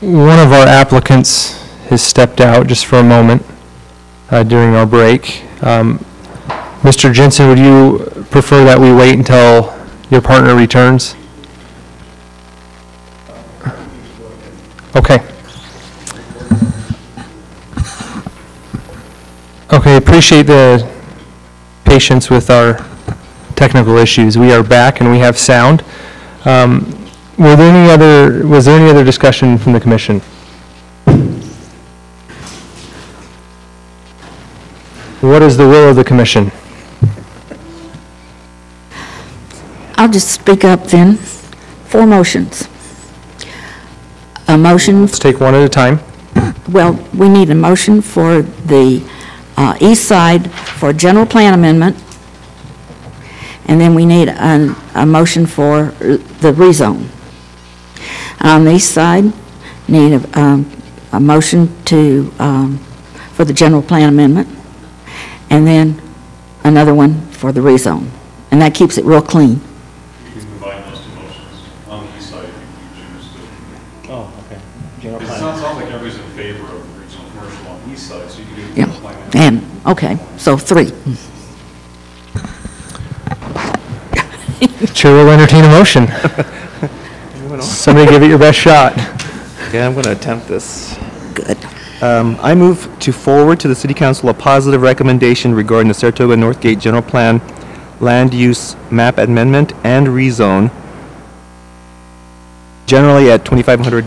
one of our applicants has stepped out just for a moment during our break. Mr. Jensen, would you prefer that we wait until your partner returns? Okay. Okay, appreciate the patience with our technical issues. We are back and we have sound. Was there any other discussion from the commission? What is the will of the commission? I'll just speak up then. 4 motions. A motion. Let's take one at a time. Well, we need a motion for the east side for a general plan amendment, and then we need a motion for the rezone. On the east side, need a motion for the general plan amendment, and then another one for the rezone, and that keeps it real clean. You can combine those 2 motions on the east side if you choose to. Oh, okay. It sounds like everybody's in favor of regional commercial on the east side, so you can do the Yeah. plan. And okay, so 3. Chair will entertain a motion. Somebody give it your best shot. Okay, I'm going to attempt this. Good. I move to forward to the City Council a positive recommendation regarding the Saratoga Northgate General Plan Land Use Map Amendment and Rezone, generally at 2500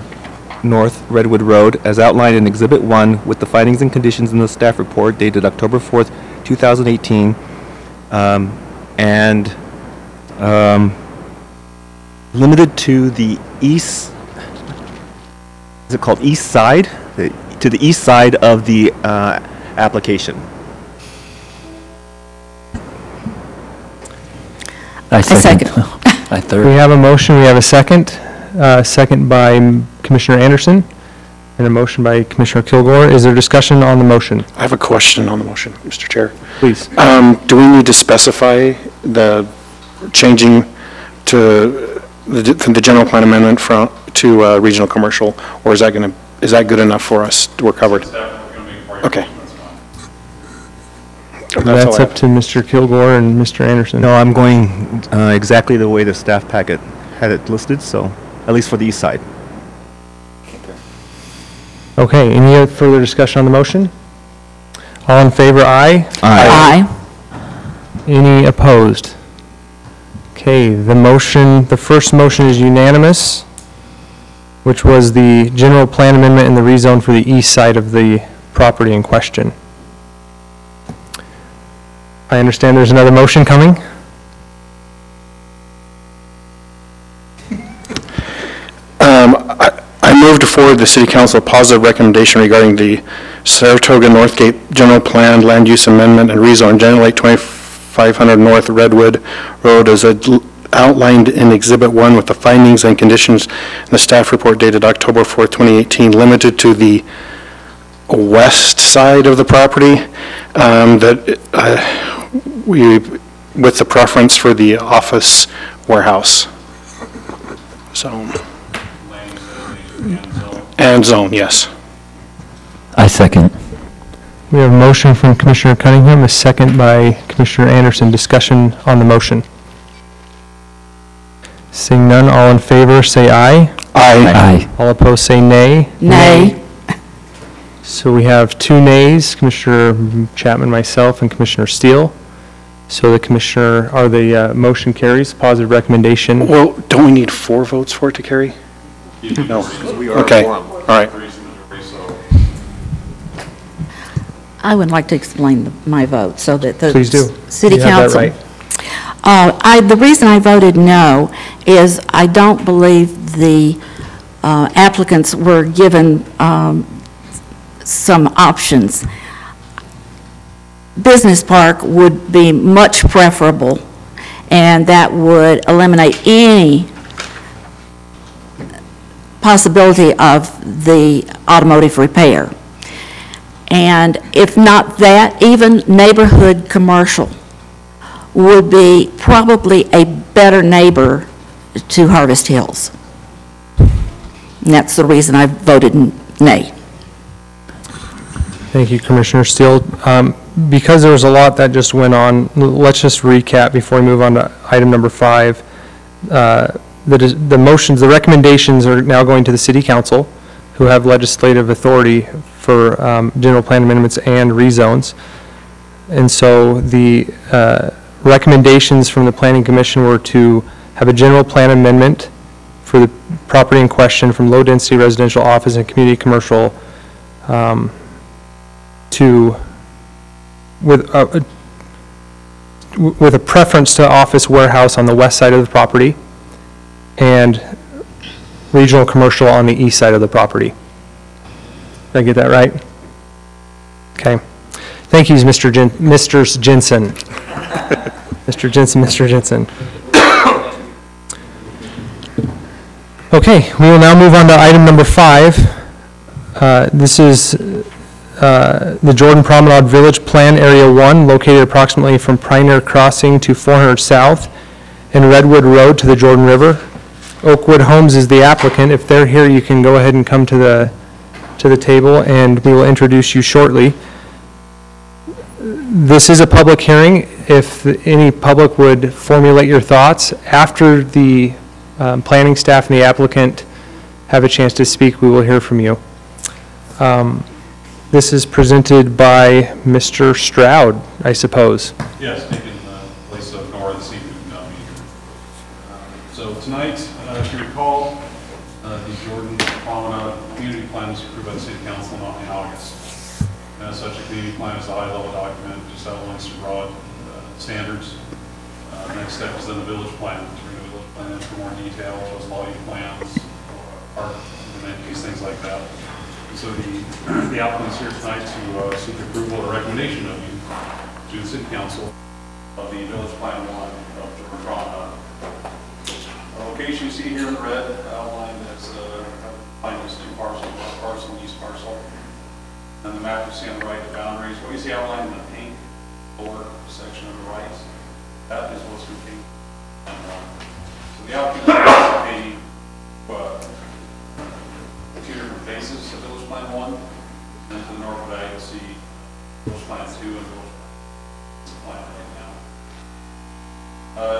North Redwood Road, as outlined in Exhibit 1, with the findings and conditions in the staff report dated October 4th, 2018, and limited to the east, is it called east side? To the east side of the application. I second. We I third. have a motion, we have a second. Second by Commissioner Anderson, and a motion by Commissioner Kilgore. Is there discussion on the motion? I have a question on the motion, Mr. Chair. Please. Do we need to specify the changing to the general plan amendment to regional commercial, or is that good enough for us? We're covered. Okay. That's up to Mr. Kilgore and Mr. Anderson. No, I'm going exactly the way the staff packet had it listed, so at least for the east side. Okay, any further discussion on the motion? All in favor, aye? Aye. Any opposed? Okay, the first motion is unanimous, which was the general plan amendment and the rezone for the east side of the property in question. I understand there's another motion coming? I move to forward the City Council a positive recommendation regarding the Saratoga Northgate General Plan Land Use Amendment and Rezone, generally 2500 North Redwood Road, as outlined in Exhibit 1 with the findings and conditions in the staff report dated October 4th, 2018, limited to the west side of the property, with the preference for the office warehouse. So. And zone, yes. I second. We have a motion from Commissioner Cunningham, a second by Commissioner Anderson. Discussion on the motion. Seeing none, all in favor say aye. Aye. All opposed say nay. Nay. So we have 2 nays, Commissioner Chapman, myself, and Commissioner Steele. So the motion carries, positive recommendation. Well, don't we need 4 votes for it to carry? No. Okay, all right. I would like to explain my vote so that the Please do. City You have Council. that right. The reason I voted no is I don't believe the applicants were given some options. Business park would be much preferable, and that would eliminate any possibility of the automotive repair. And if not that, even neighborhood commercial would be probably a better neighbor to Harvest Hills. And that's the reason I voted nay. Thank you, Commissioner Steele. Because there was a lot that just went on, let's just recap before we move on to item number 5. The motions, the recommendations are now going to the City Council, who have legislative authority for general plan amendments and rezones. And so the recommendations from the Planning Commission were to have a general plan amendment for the property in question from low-density residential office and community commercial with a preference to office warehouse on the west side of the property and regional commercial on the east side of the property. Did I get that right? Okay. Thank you, Mr. Jensen. Mr. Jensen. Okay, we will now move on to item number 5. This is the Jordan Promenade Village Plan Area 1, located approximately from Pioneer Crossing to 400 South and Redwood Road to the Jordan River. Oakwood Homes is the applicant. If they're here, you can go ahead and come to the table, and we will introduce you shortly. This is a public hearing. If any public would formulate your thoughts after the planning staff and the applicant have a chance to speak, we will hear from you. This is presented by Mr. Stroud, I suppose. Yes, taking the place of Nora this evening. So tonight, if you recall, the Jordan Promenade Community Plan was approved by the City Council in August. And as such, a community plan is a high-level document, just outlines some broad standards. Next step is then the village plan, to bring the village plan for more detail, those lighting plans, park amenities, things like that. And so the applicant is here tonight to seek approval or recommendation of you to the City Council of the Village Plan 1 of Jordan Promenade. The location you see here in the red outlined as defined as 2 parcels, west parcel and east parcel. And the map you see on the right, the boundaries. What you see outlined in the pink lower section on the right, that is what's contained. So the applicant is two different phases of Village Plan 1. And to the north of that, you'll see Village Plan 2 and Village Plan right now.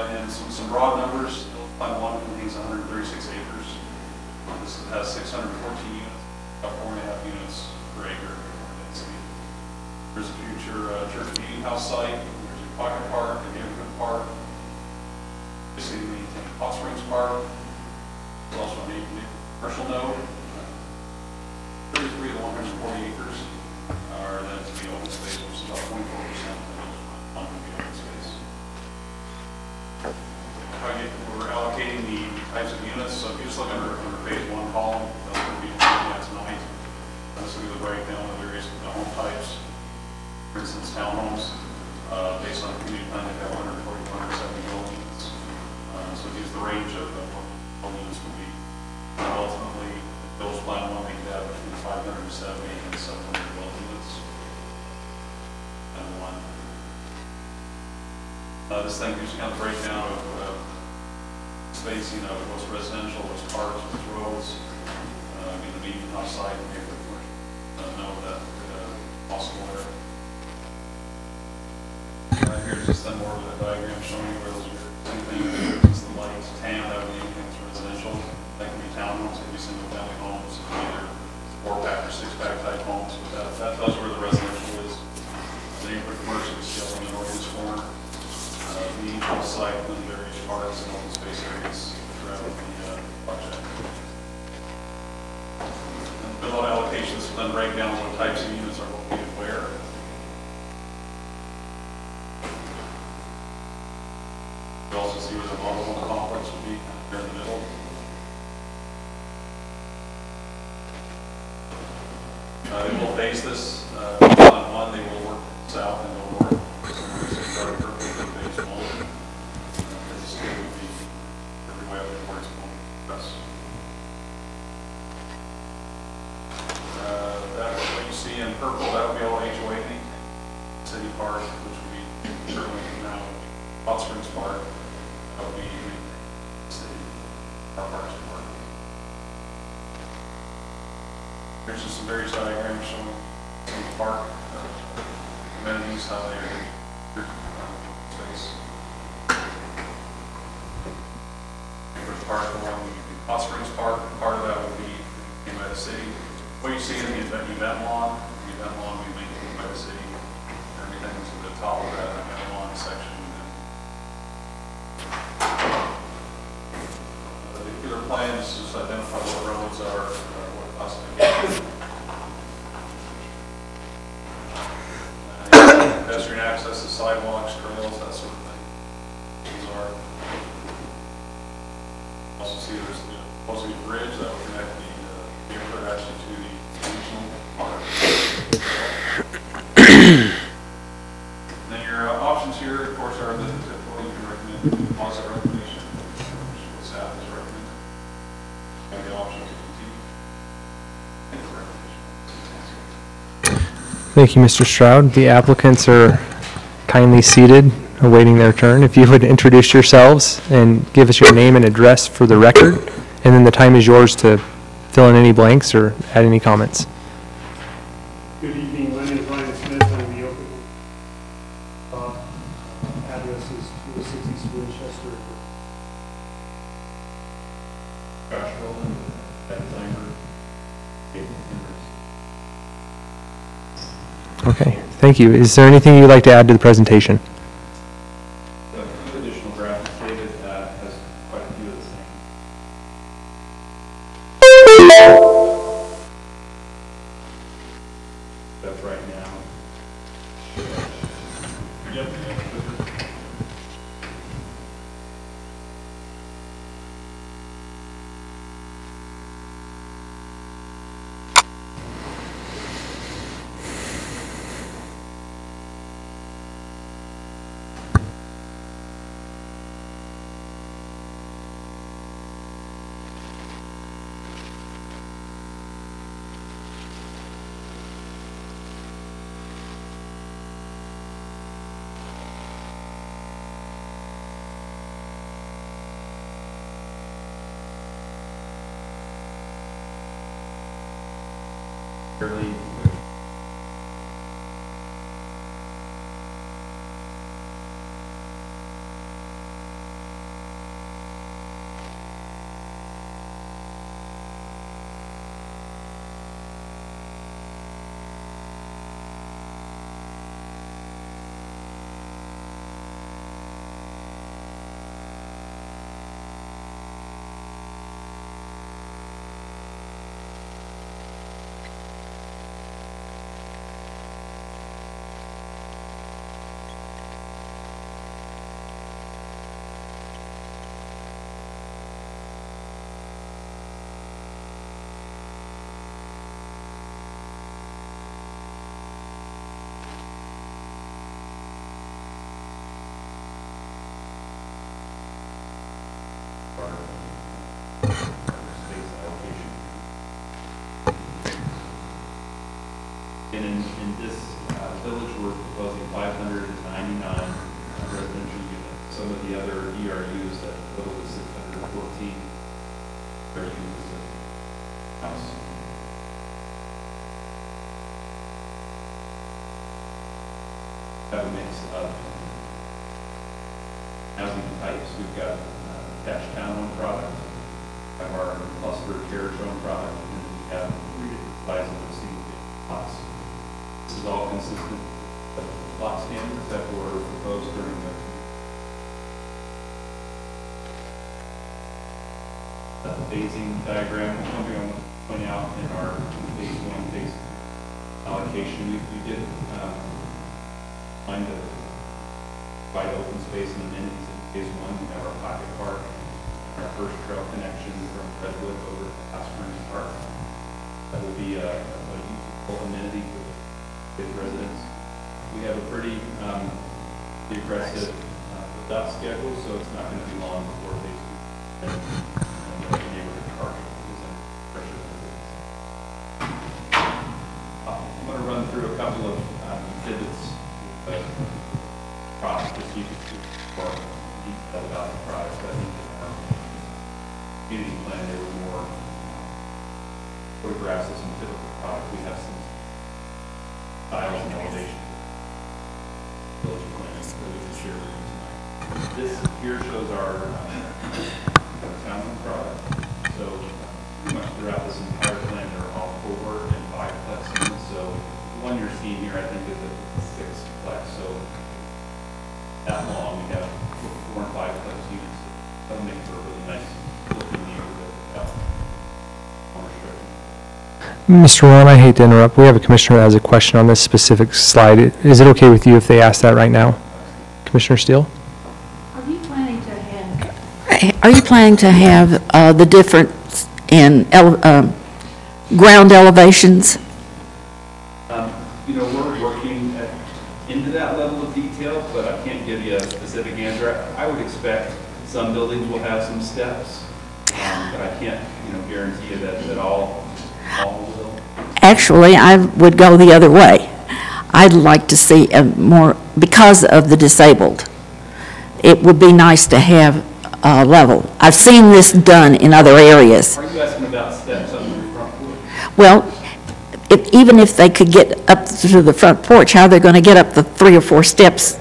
And some broad numbers. Village Plan 1 contains 136 acres. This has 614 units, about 4.5 units per acre. There's a future church meeting house site. There's a pocket park, a neighborhood park. City maintained Hot Springs Park. There's also a commercial node. 33 of the 140 acres are then to be open space, which is about 24% of the open space. We're allocating the types of units. So if you just look under phase 1 column, that's what we'll be looking at tonight. That's going to be the breakdown of various home types. For instance, townhomes, based on the community plan, they have 140 to 170 dwelling units. So it gives the range of what dwelling units would be. Ultimately, Village Plan 1, we could have between 570 and 700 dwelling units. And one. This thing gives you kind of a breakdown of spacing of what's residential, what's parks, what's roads. In the meeting house site, and know that possible there. Here's just then more of a diagram showing you where those are. Anything is the light tan, that would be anything that's residential. That can be townhomes, it can be single family homes, it can be either 4-pack or 6-pack type homes. But that tells you where the residential is. The neighborhood commercial is still in the northeast corner. The house site and then various parks and open space areas throughout the project. And build out allocations will then break down what types of units are located where. You also see where the mobile home complex would be there in the middle. They will phase this. On 1, they will work south and go north. So start perfectly phase 1. This would be every way up towards west. That what you see in purple, that would be all HOA maintained. City Park, which would be certainly now Hot Springs Park. That would be city, our parks and park. Here's just some various diagrams showing some park amenities, how they are space. First park along Hot Springs Park, part of that will be made by the city. What you see in the event lawn will be maintained by the city. Everything's at the top of that event lawn section. The vehicular plan is just identify what roads are, what classification. Pedestrian access, sidewalks, trails, that sort of thing. These are. Also see there's supposed to be a bridge that will connect the airport actually to the regional park. And then your options here, of course, are the typical. You can recommend positive recommendation, which what staff is recommending. And the option to continue. And the recommendation. Thank you, Mr. Stroud. The applicants are kindly seated, awaiting their turn. If you would introduce yourselves and give us your name and address for the record, and then the time is yours to fill in any blanks or add any comments. Good evening, my name is Ryan Smith, I'm the Oakland. Address is 260 Winchester. Josh Golden, Ben Langer, David Hendricks. Okay, thank you. Is there anything you'd like to add to the presentation? A few additional graphics. David has quite a few of the same. That's right now. Yep. Fairly in this village, we're proposing 599 residential units. Some of the other ERUs that total is 614 are used as a house. Have a mix of housing types. We've got attached townhome product, have our cluster carriage home product, and we have 3 different sizes of single lots. This is all consistent with the lot standards that were proposed during the phasing diagram. One thing I want to point out in our phase 1 phase allocation, we did find the wide open space and amenities in phase 1. We have our pocket park, our first trail connection from Redwood over to Hot Springs Park. That will be a useful amenity for residents. We have a pretty aggressive build-out schedule, so it's not going to be long before phase 2 and the neighborhood park is in pressure. I'm going to run through a couple of exhibits with product, just so you can see more detail about the product. I think in our community plan there were more photographs of some typical product. We have some styles and elevation. Village plans that we can share with you tonight. This here shows our townhome product. So pretty much throughout this entire plan, there are all 4 and 5-plex units. So the one you're seeing here, I think, is a 6-plex. So that long, we have 4 and 5-plex units. That'll make for a really nice looking neighborhood without home restriction. Mr. Warren, I hate to interrupt. We have a commissioner that has a question on this specific slide. Is it okay with you if they ask that right now? Commissioner Steele? Are you planning to have the difference in ground elevations? You know, we're working into that level of detail, but I can't give you a specific answer. I would expect some buildings will have some steps, but I can't, you know, guarantee you that all will. Actually, I would go the other way. I'd like to see a more, because of the disabled, it would be nice to have a level. I've seen this done in other areas. Are you asking about steps on the front porch? Well, even if they could get up to the front porch, how are they going to get up the 3 or 4 steps?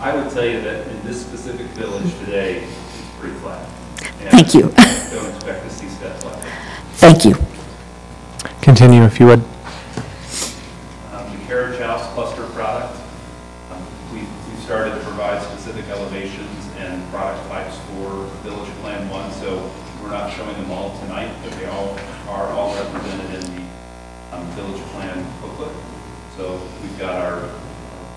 I would tell you that in this specific village today, it's pretty flat. And Thank you. Don't expect to see steps like that. Thank you. Continue if you would. The carriage house cluster product, we started to provide specific elevations and product types for Village Plan 1, so we're not showing them all tonight, but they all are all represented in the Village Plan booklet. So we've got our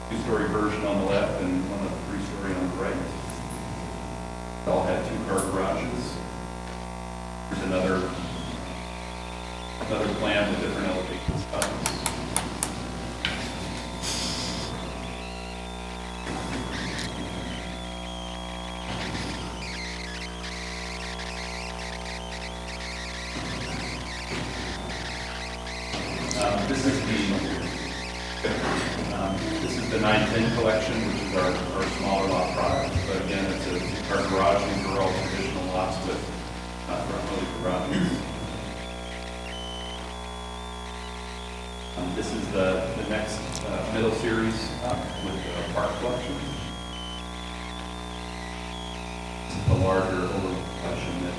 2-story version on the left and one of the 3-story on the right. They all had 2-car garages. There's another plan with different elevation styles. This is the 910 collection, which is our smaller lot product. But again, it's our garage. These are all traditional lots with front-loaded garages. This is the next middle series with the park collection. This is the larger older collection that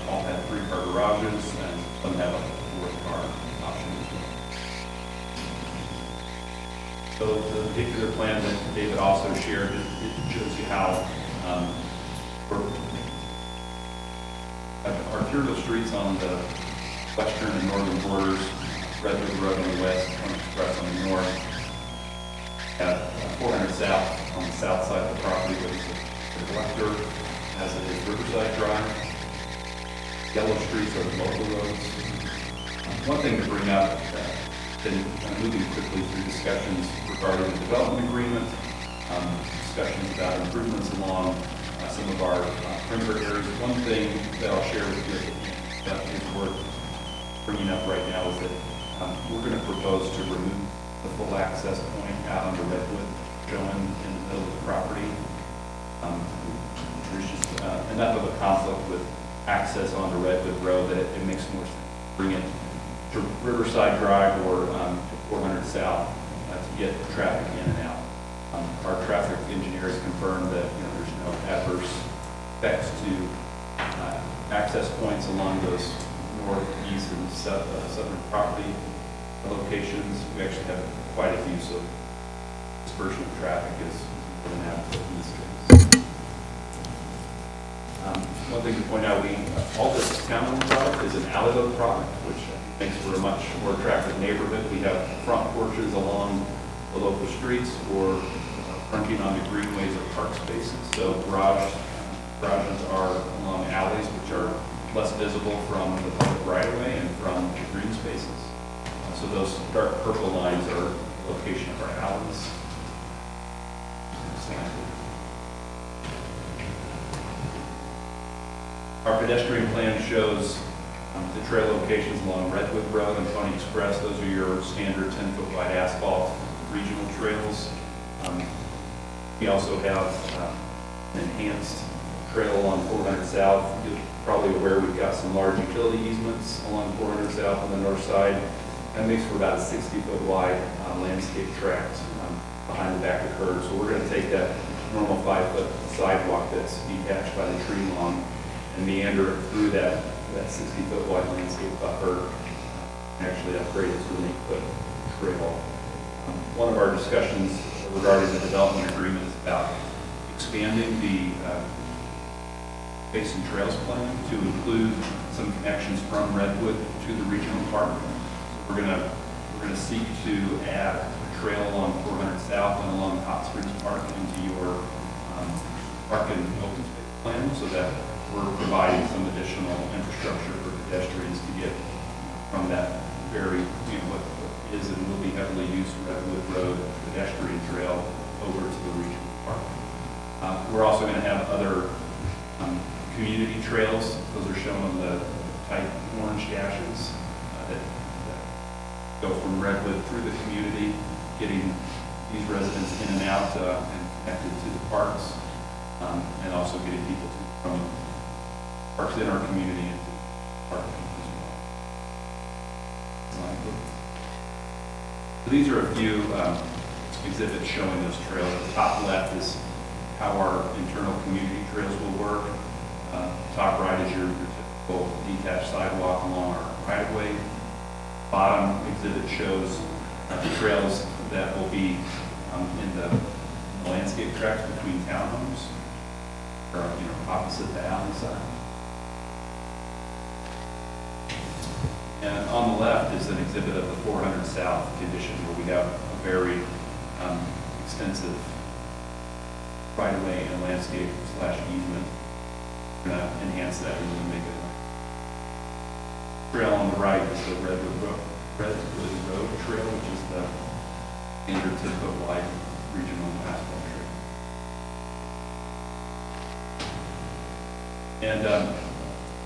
all have 3-car garages and some have a 4th-car option as well. So the particular plan that David also shared, it shows you how arterial streets on the western and northern borders, Redwood Road on the west, Point Express on the north, have 400 South on the south side of the property, which is the collector, as it is Riverside Drive. Yellow streets are the local roads. One thing to bring up, been moving quickly through discussions regarding the development agreement, discussions about improvements along some of our perimeter areas. One thing that I'll share with you that is worth bringing up right now is that we're going to propose to remove the full access point out onto Redwood, shown in the middle of the property. There's just enough of a conflict with access onto Redwood Road that it makes more sense to bring it to Riverside Drive or to 400 South to get traffic in and out. Our traffic engineers confirmed that there's no adverse effects to access points along those north, east, and southern property locations. We actually have quite a few, so dispersion of traffic is more than adequate in this case. One thing to point out, all this townhome product is an alley product, which makes for a much more attractive neighborhood. We have front porches along the local streets or fronting onto greenways or park spaces. So garages are along alleys, which are less visible from the public right-of-way and from the green spaces. So those dark purple lines are the location of our alleys. Our pedestrian plan shows the trail locations along Redwood Road and Pony Express. Those are your standard 10-foot wide asphalt regional trails. We also have an enhanced trail along 400 South. You're probably aware we've got some large utility easements along 400 South on the north side. That makes for about a 60-foot wide landscape tract behind the back of the curve. So we're going to take that normal 5-foot sidewalk that's detached by the tree lawn and meander it through that 60-foot wide landscape buffer, actually upgrade it to an 8-foot trail. One of our discussions regarding the development agreement is about expanding the Basin Trails plan to include some connections from Redwood to the regional park. So we're gonna seek to add a trail along 400 South and along Hot Springs Park into your park and open space plan, so that we're providing some additional infrastructure for pedestrians to get from that very, what is and will be heavily used Redwood Road pedestrian trail over to the regional park. We're also going to have other community trails. Those are shown on the tight orange dashes that go from Redwood through the community, getting these residents in and out and connected to the parks, and also getting people from parks in our community into the park as well. So these are a few exhibits showing those trails. The top left is how our internal community trails will work. Top right is your typical detached sidewalk along our right-of-way. Bottom exhibit shows the trails that will be in the landscape tracks between townhomes, or opposite the alley side. And on the left is an exhibit of the 400 South condition, where we have a very extensive right-of-way and landscape / easement. We're going to enhance that and really make it. Trail on the right is the Redwood Road Trail, which is the standard 10-foot wide regional asphalt trail. And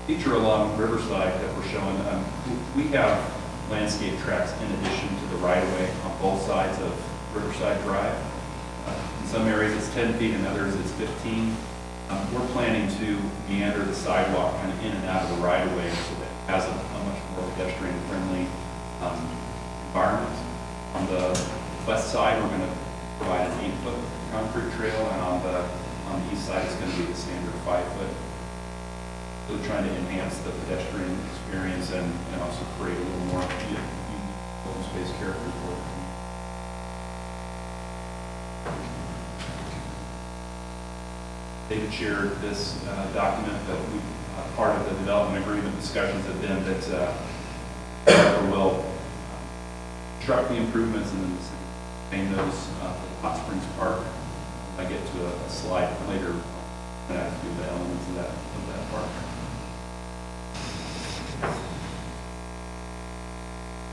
feature along Riverside that we're showing, we have landscape tracks in addition to the right-of-way on both sides of Riverside Drive. In some areas it's 10 feet, in others it's 15. We're planning to meander the sidewalk kind of in and out of the right-of-way so that it has a much more pedestrian-friendly environment. On the west side, we're going to provide an 8-foot concrete trail, and on the east side, it's going to be the standard 5-foot. So we're trying to enhance the pedestrian experience and also create a little more unique open space character for it. David shared this document that part of the development agreement discussions have been that we'll construct the improvements and then sustain those Hot Springs Park. I get to a slide later and I do the elements of that park.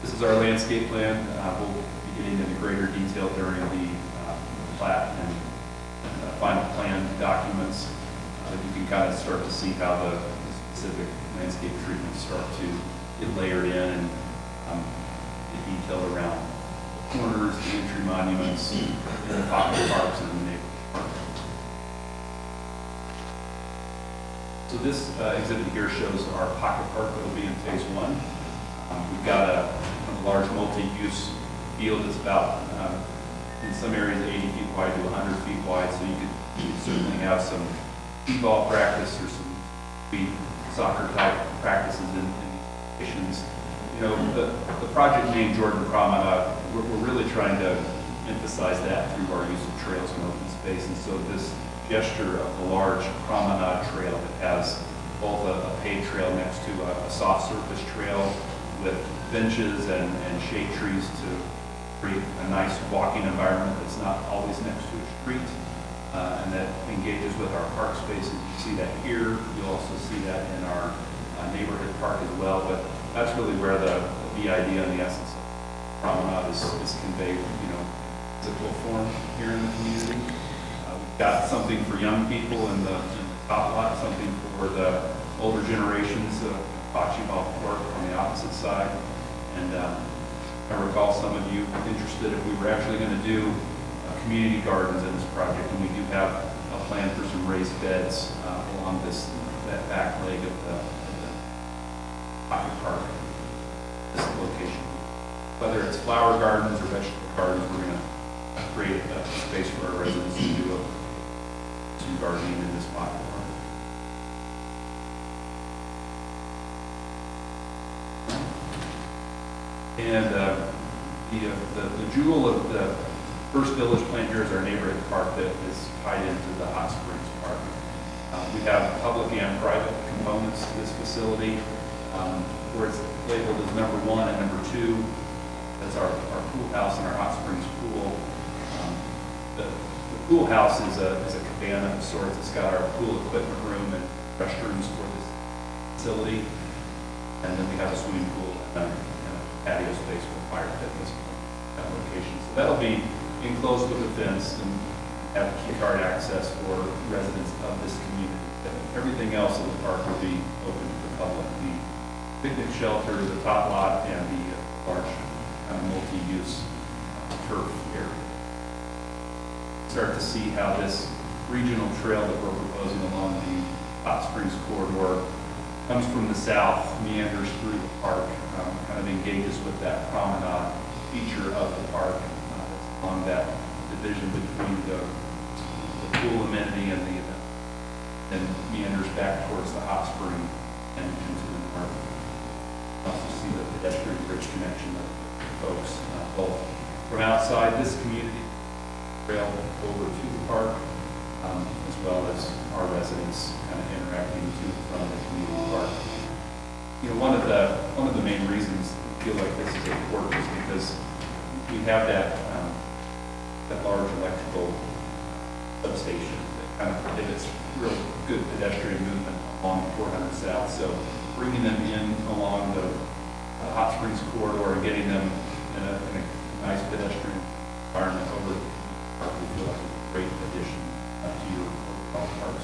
This is our landscape plan. We'll be getting into greater detail during the plat and final plan documents. You can kind of start to see how the specific landscape treatments start to get layered in and get detailed around corners, the entry monuments, and the pocket parks and the neighborhood park. So this exhibit here shows our pocket park that will be in phase 1. We've got a large multi-use field that's about, in some areas, 80 feet wide to 100 feet wide, so you could certainly have some t-ball practice or some soccer type practices in these locations. The project named Jordan Promenade, we're really trying to emphasize that through our use of trails and open space, and so this gesture of the large promenade trail that has both a paved trail next to a soft surface trail with benches and shade trees to create a nice walking environment that's not always next to a street, and that engages with our park spaces. You see that here. You'll also see that in our neighborhood park as well, but that's really where the idea and the essence of promenade is conveyed, physical form here in the community. We've got something for young people in the top lot, something for the older generations, bocce ball court on the opposite side. And I recall some of you interested if we were actually going to do community gardens in this project, and we do have a plan for some raised beds along that back leg of the pocket park, this location. Whether it's flower gardens or vegetable gardens, we're going to create a space for our residents to do some gardening in this pocket park. And the jewel of the first village plan here is our neighborhood park that is tied into the Hot Springs Park. We have public and private components to this facility, where it's labeled as number 1 and number 2. That's our pool house and our Hot Springs pool. The pool house is a cabana of sorts. It's got our pool equipment room and restrooms for this facility. And then we have a swimming pool and a patio space for fire fitness at that location. So that'll be enclosed with a fence and have key card access for residents of this community. Everything else in the park will be open to the public. The picnic shelter, the top lot, and the large multi-use turf area. Start to see how this regional trail that we're proposing along the Hot Springs corridor comes from the south, meanders through the park, kind of engages with that promenade feature of the park along that division between the pool amenity and the event, and meanders back towards the hot spring and into the north. Also see the pedestrian bridge connection of folks, both from outside this community trail over to the park, as well as our residents kind of interacting to the front of the community park. You know, one of the main reasons we feel like this is important is because we have that large electrical substation that kind of prohibits real good pedestrian movement along 400 South. So bringing them in along the Hot Springs corridor and getting them in a nice pedestrian environment over the park, we feel like a great addition to your overall parks.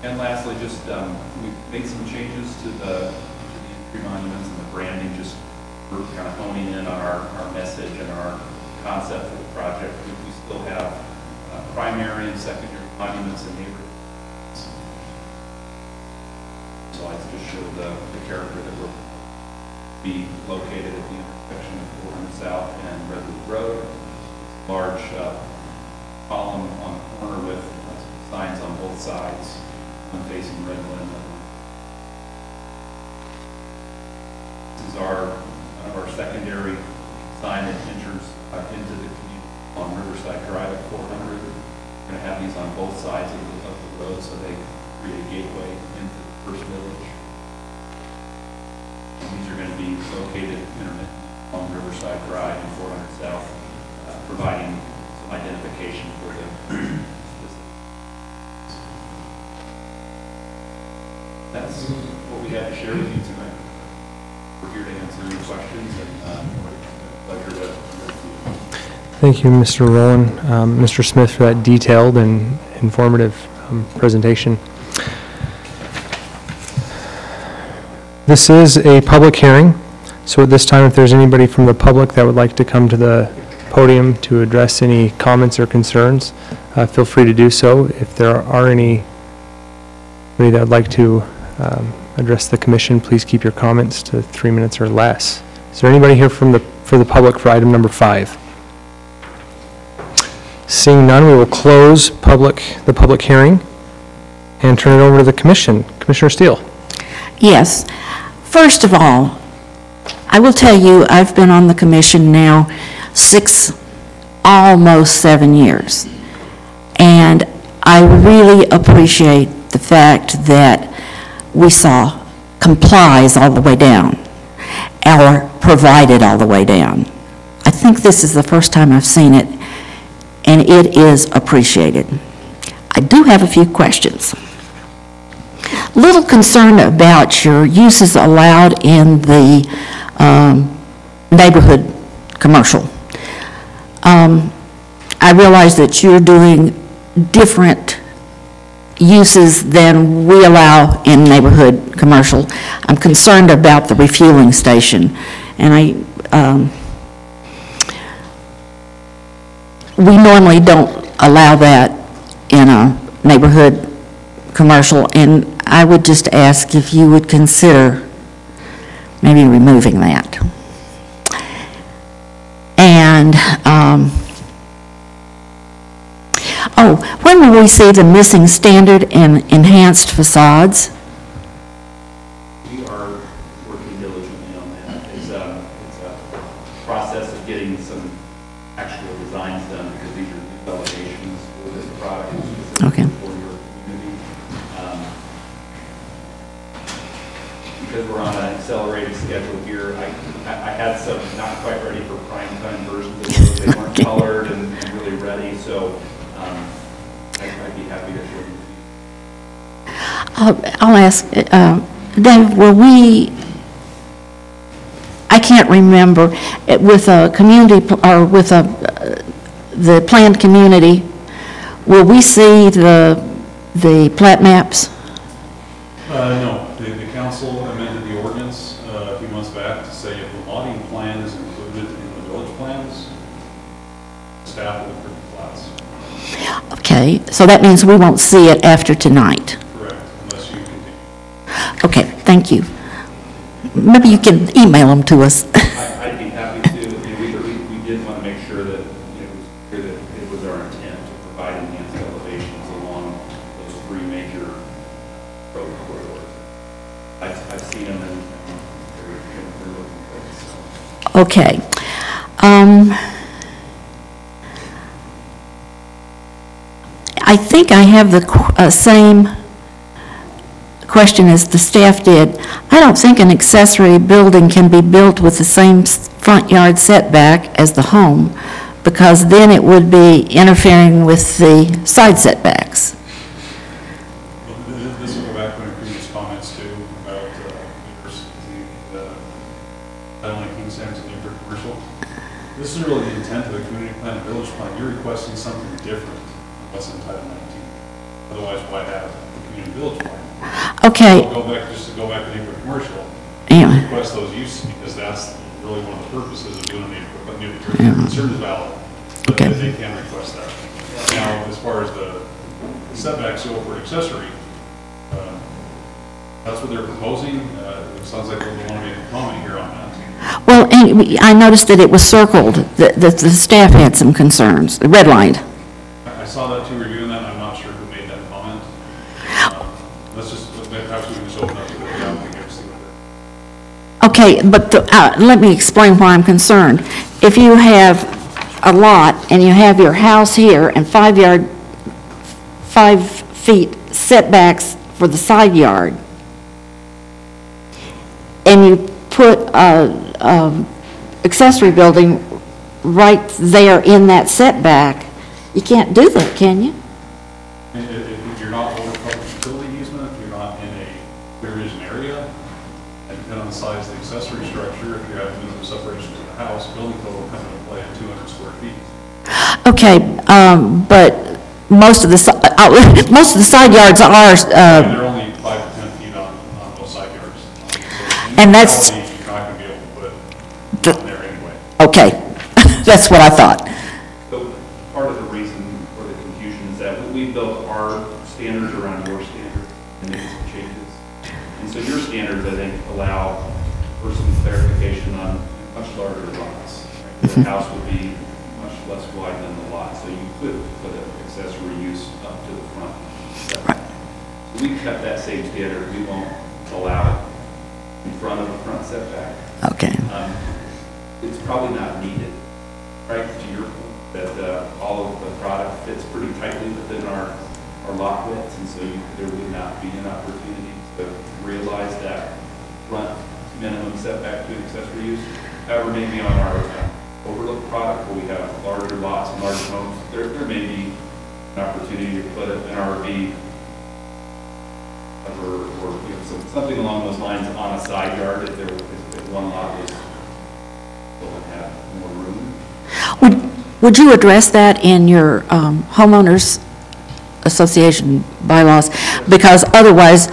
And lastly, just we've made some changes to the entry monuments and the branding. Just we're kind of honing in on our message and our concept for the project. We still have primary and secondary monuments and neighborhoods. Slides just show the character that will be located at the intersection of 400 South and Redwood Road. Large column on the corner with signs on both sides, one facing Redwood and one. This is our secondary sign that enters into the community on Riverside Drive at 400. We're going to have these on both sides of the road so they create a gateway into the first village. And these are going to be located intermittently on Riverside Drive and 400 South, providing some identification for the That's what we have to share with you tonight. We're here to answer your questions, and pleasure to Thank you, Mr. Rowland, Mr. Smith, for that detailed and informative presentation. This is a public hearing, so at this time, if there's anybody from the public that would like to come to the podium to address any comments or concerns, feel free to do so. If there are anybody that would like to address the commission, please keep your comments to 3 minutes or less. Is there anybody here for the public for item number 5? Seeing none, we will close the public hearing and turn it over to the commission. Commissioner Steele. Yes. First of all, I will tell you, I've been on the commission now almost 7 years. And I really appreciate the fact that we saw complies all the way down, or provided all the way down. I think this is the first time I've seen it, and it is appreciated. I do have a few questions. Little concerned about your uses allowed in the neighborhood commercial. I realize that you're doing different uses than we allow in neighborhood commercial. I'm concerned about the refueling station, and we normally don't allow that in a neighborhood commercial, and I would just ask if you would consider maybe removing that. And, when will we see the missing standard and enhanced facades? We are working diligently on that. It's a process of getting some actual designs done, because these are new elevations for this product Okay. specifically for your community. Because we're on an accelerated schedule here, I had some not quite ready for prime time versions of those. They weren't Okay. colored and really ready, so I'd be happy to show you. I'll ask, Dave, I can't remember, with a community, or with the planned community, will we see the plat maps? No, the council amended the ordinance a few months back to say if the lotting plan is included in the village plans, staff will approve the plats. Okay, so that means we won't see it after tonight. Correct, unless you continue. Okay, thank you. Maybe you can email them to us. I'd be happy to. We did want to make sure that, it was clear that it was our intent to provide enhanced elevations along those three major road corridors. I've seen them and they're looking good, so. Okay. I think I have the same question as the staff did. I don't think an accessory building can be built with the same front yard setback as the home, because then it would be interfering with the side setbacks. Well, this will go back to my previous comments too, about I don't like King Sam's and neighborhood commercial. This is really the intent of the community plan and village plan. You're requesting something different than what's in Title 19. Otherwise, why have the community village plan? Okay. Just to go back to neighborhood commercial, Yeah. request those uses, because that's really one of the purposes of doing a neighborhood community. Concern is valid, but Okay. they can request that. Now, as far as the setbacks go for accessory, that's what they're proposing. It sounds like they want to make a comment here on that. Well, and I noticed that it was circled, that the staff had some concerns, redlined. I saw that too, reviewing that, I'm not sure who made that comment. Perhaps we can just open up to the applicant and see what Okay, but let me explain why I'm concerned. If you have a lot and you have your house here and 5 feet setbacks for the side yard, and you put a accessory building right there in that setback, you can't do that, can you? And if you're not over public utility easement, if you're not in a clear vision area, and depending on the size of the accessory structure, if you have minimum separation to the house, building code will come into play at 200 square feet. Okay, but most of the side yards are, And they're only 5 to 10 feet on those side yards. So And that's- you're not going to be able to put on there anyway. okay, that's what I thought. So part of the reason for the confusion is that we built our standards around your standards and made some changes. And so your standards, I think, allow for some clarification on much larger lots. Right? The house would be much less wide than the lot, so you could put an accessory use up to the front setback. So we kept that same standard. We won't allow it in front of the front setback. Okay. It's probably not needed, right, to your point, that all of the product fits pretty tightly within our lot widths, and so there would not be an opportunity to realize that front minimum setback to accessory use. However, maybe on our overlook product, where we have larger lots and larger homes, there may be an opportunity to put an RV or something along those lines on a side yard if one lot was going to have more room. Would you address that in your homeowners association bylaws? Because otherwise,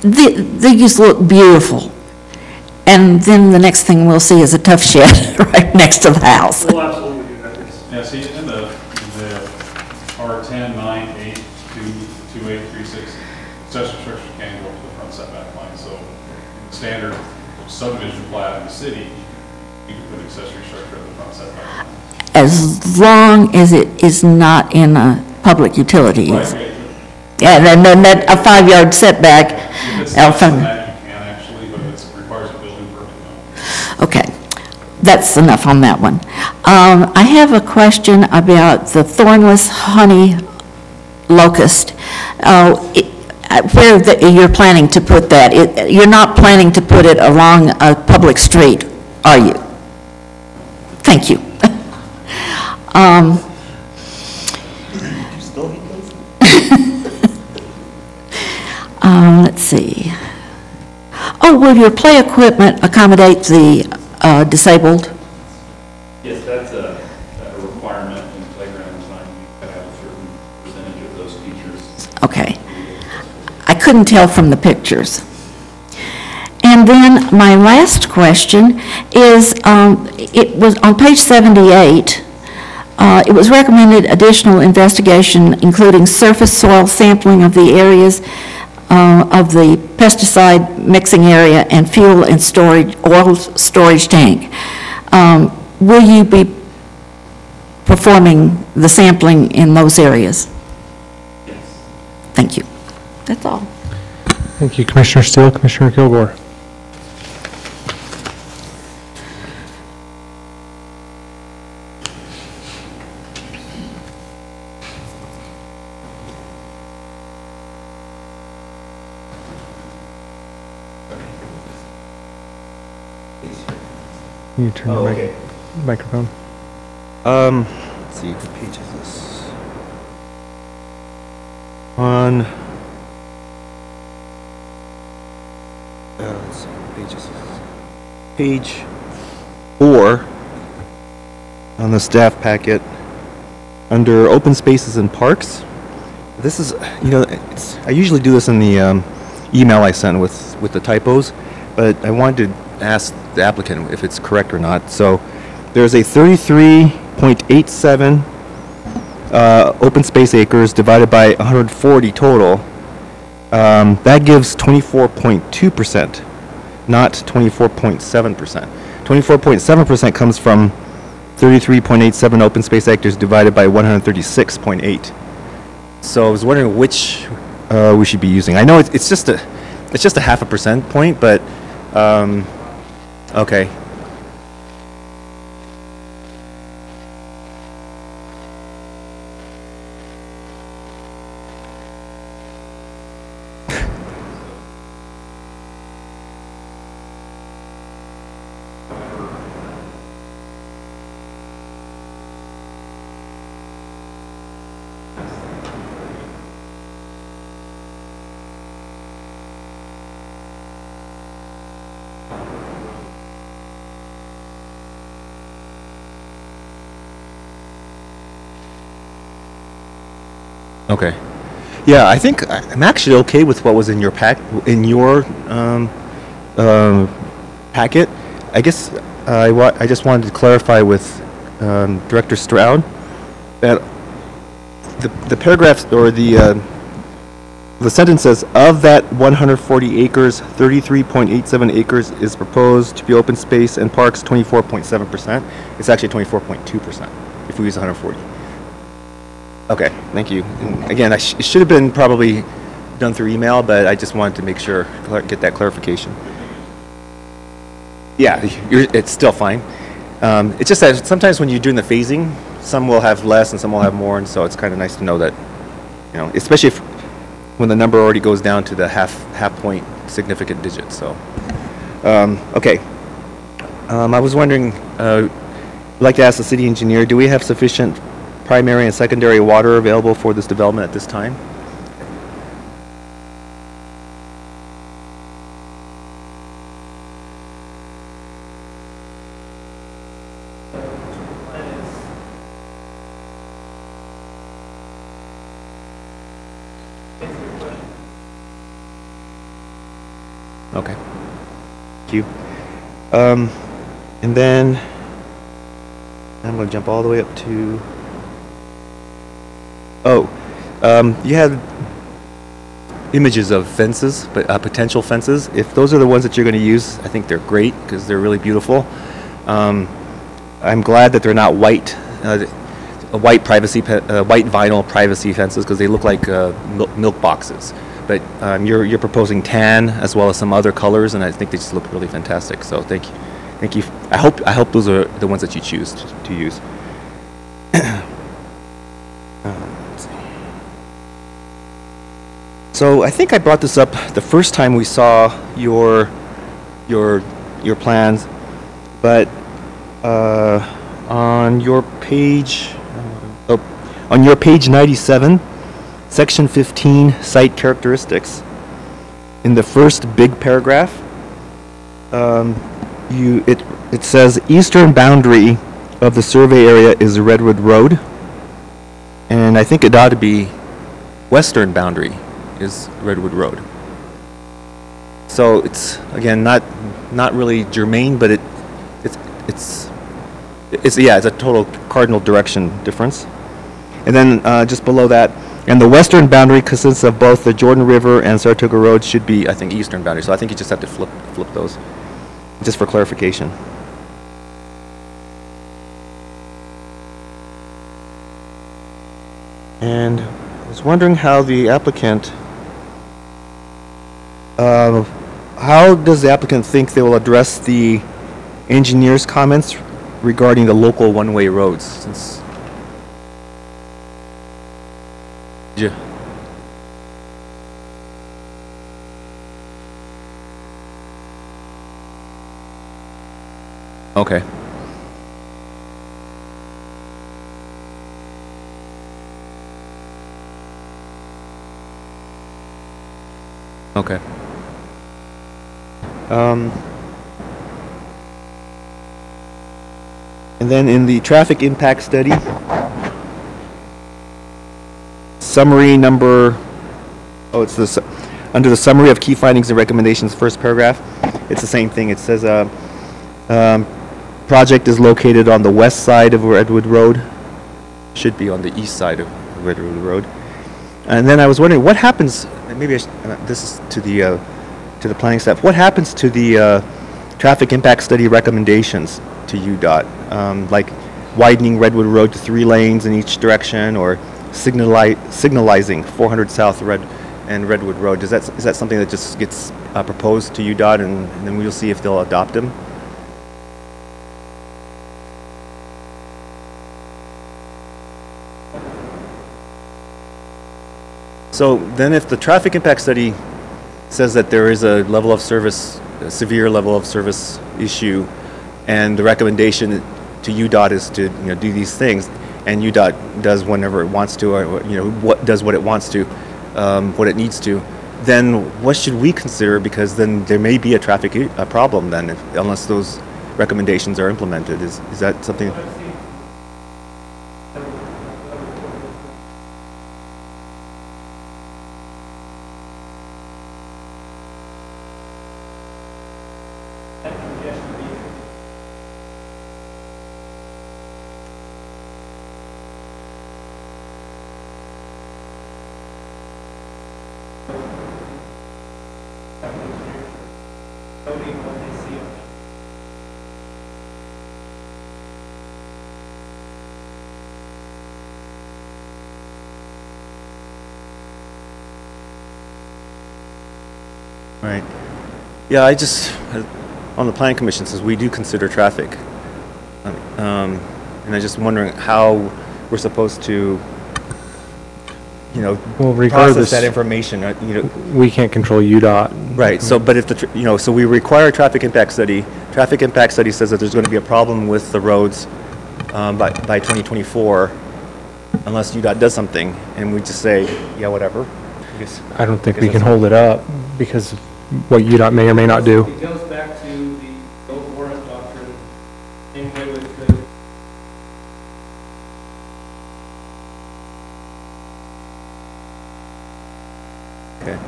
they just look beautiful. And then the next thing we'll see is a tough shed right next to the house. We'll absolutely do that. Yeah, see, in the R10, 9, 8, 2, 2836, accessory structure can go up to the front setback line. So in the standard subdivision plat in the city, you can put an accessory structure at the front setback line. As long as it is not in a public utility. Right. Yeah, and then that, a 5-yard setback. If it's less than that, you can actually, but if it requires a building permit, no. Okay, that's enough on that one. I have a question about the thornless honey locust. Where you're planning to put that? You're not planning to put it along a public street, are you? Thank you. Let's see. Oh, will your play equipment accommodate the disabled? Yes, that's a requirement in playground design. You have a certain percentage of those features. Okay. I couldn't tell from the pictures. And then my last question is, it was on page 78, it was recommended additional investigation, including surface soil sampling of the areas of the pesticide mixing area and fuel and storage, oil storage tank. Will you be performing the sampling in those areas? Yes. Thank you. That's all. Thank you, Commissioner Steele. Commissioner Kilgore. You turn Oh, your okay. microphone. Let's see, what page is this? On, let's see, what page is this? Page 4 on the staff packet, under open spaces and parks. This is, I usually do this in the email I send with the typos, but I wanted to ask the applicant if it's correct or not. So there's a 33.87 open space acres divided by 140 total. That gives 24.2%, not 24.7%. 24.7% comes from 33.87 open space acres divided by 136.8. So I was wondering which we should be using. I know it's just a half a percent point, but okay. Okay. Yeah, I think I'm actually okay with what was in your packet. I guess I just wanted to clarify with Director Stroud that the paragraph or the sentence says, of that 140 acres, 33.87 acres is proposed to be open space and parks, 24.7%. It's actually 24.2% if we use 140. Okay, thank you. And again, it should have been probably done through email, but I just wanted to make sure, get that clarification. Yeah, it's still fine. It's just that sometimes when you're doing the phasing, some will have less and some will have more, and so it's kind of nice to know that, especially when the number already goes down to the half point significant digit. So, okay. I was wondering, I'd like to ask the city engineer, do we have sufficient primary and secondary water available for this development at this time? Okay. Thank you. And then I'm going to jump all the way up to... Oh, You had images of fences, but potential fences. If those are the ones that you're going to use, I think they're great because they're really beautiful. I'm glad that they're not white, white vinyl privacy fences because they look like milk boxes. But you're proposing tan as well as some other colors, and I think they just look really fantastic. So thank you. I hope those are the ones that you choose to use. So I think I brought this up the first time we saw your plans, but on your page 97, section 15, site characteristics, in the first big paragraph, it says eastern boundary of the survey area is Redwood Road, and I think it ought to be western boundary is Redwood Road. So it's again not really germane, but it's a total cardinal direction difference. And then just below that, and the western boundary consists of both the Jordan River and Saratoga Road should be, I think, eastern boundary. So I think you just have to flip those, just for clarification. And I was wondering how the applicant, how does the applicant think they will address the engineer's comments regarding the local one-way roads? Since Okay. Okay. And then in the traffic impact study, summary number, it's this, under the summary of key findings and recommendations, first paragraph, it's the same thing. It says, project is located on the west side of Redwood Road, should be on the east side of Redwood Road. And then I was wondering, what happens, maybe this is to the planning staff, what happens to the traffic impact study recommendations to UDOT? Like widening Redwood Road to 3 lanes in each direction, or signalizing 400 South and Redwood Road. Is that something that just gets proposed to UDOT, and then we'll see if they'll adopt them? So then if the traffic impact study says that there is a level of service, a severe level of service issue, and the recommendation to UDOT is to do these things, and UDOT does whenever it wants to, or does what it wants to, what it needs to, then what should we consider? Because then there may be a traffic problem then, unless those recommendations are implemented. Is that something? Right. Yeah, I just, on the planning commission, says we do consider traffic. And I'm just wondering how we're supposed to, Well, process regardless, that information. we can't control UDOT. Right. So, but if so we require a traffic impact study. Traffic impact study says that there's going to be a problem with the roads by 2024, unless UDOT does something, and we just say, yeah, whatever. I don't think we can hold it up because of what UDOT may or may not do. It goes back to the old warrant doctrine, same way with the Okay.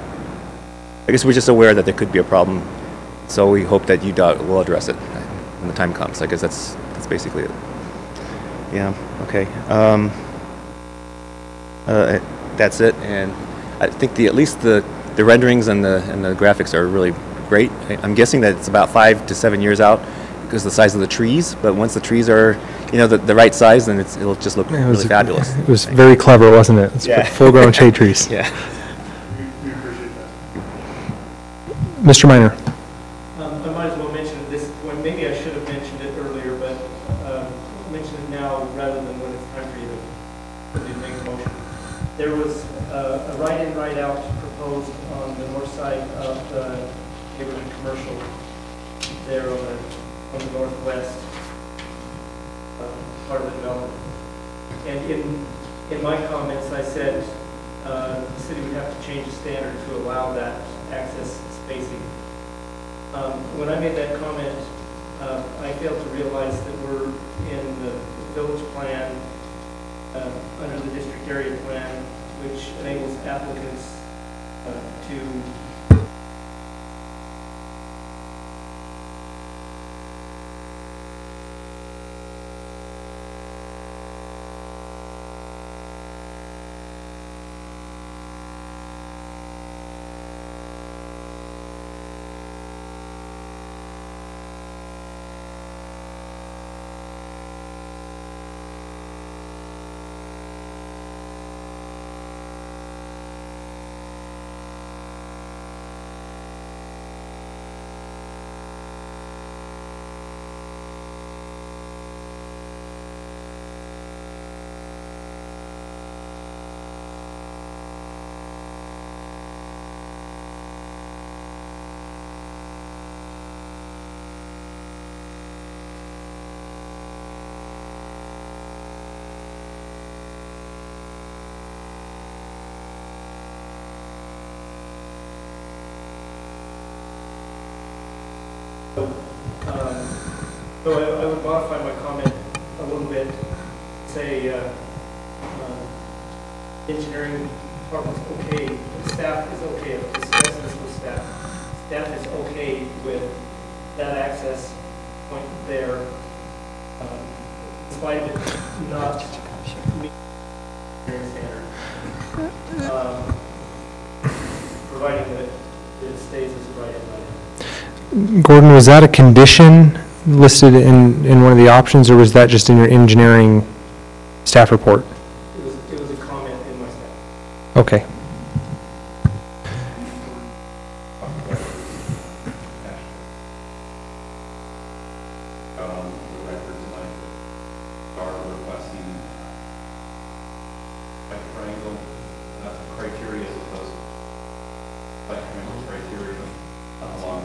I guess we're just aware that there could be a problem, so we hope that UDOT will address it when the time comes. I guess that's basically it. Yeah. Okay. that's it. And I think at least the renderings and the graphics are really great. I'm guessing that it's about 5 to 7 years out because of the size of the trees. But once the trees are, the right size, then it'll just look really fabulous. It was very clever, wasn't it? It's Yeah. full-grown shade trees. Yeah. We appreciate that. Mr. Minor. I might as well mention at this point, maybe I should have mentioned it earlier, but I'll mention it now rather than when it's time for you to make a motion. There was a right-in, right-out proposed on the north side of the neighborhood commercial there on the northwest part of the development. And in my comments, I said the city would have to change the standard to allow that access spacing. When I made that comment, I failed to realize that we're in the village plan, under the district area plan, which enables applicants to So I would modify my comment a little bit, say engineering department's okay, staff is okay, I've discussed this with staff. Staff is okay with that access point there, despite it not meeting the engineering standard, providing that it stays as a right-in. Gordon, was that a condition listed in one of the options, or was that just in your engineering staff report? It was a comment in my staff. Okay. The record tonight are requesting like triangle criteria as opposed to like triangle criteria along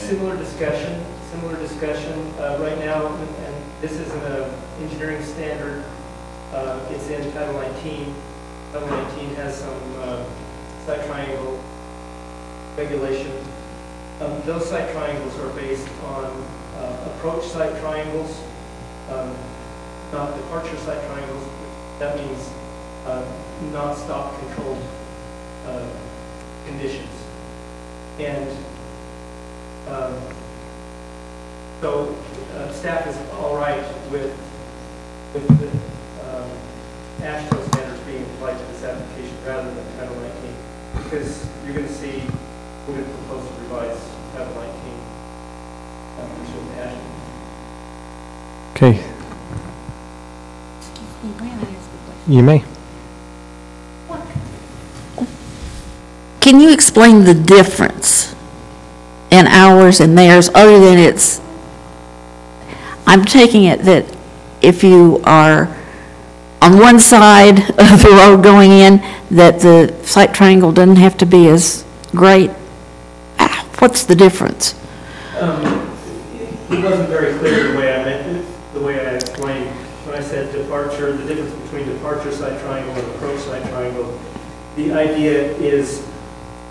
Similar discussion. Right now, and this isn't an engineering standard, it's in Title 19. Title 19 has some site triangle regulation. Those site triangles are based on approach site triangles, not departure site triangles. That means not stop controlled conditions. And so staff is all right with the AASHTO standards being applied to this application rather than Title 19, because you're going to see we're going to propose to revise Title 19 pursuant to AASHTO. Okay. Excuse me, may I ask a question? You may. Can you explain the difference in ours and theirs, other than it's, I'm taking it that if you are on one side of the road going in, that the site triangle doesn't have to be as great? What's the difference? It wasn't very clear the way I meant it, the way I explained. When I said departure, the difference between departure site triangle and approach site triangle, the idea is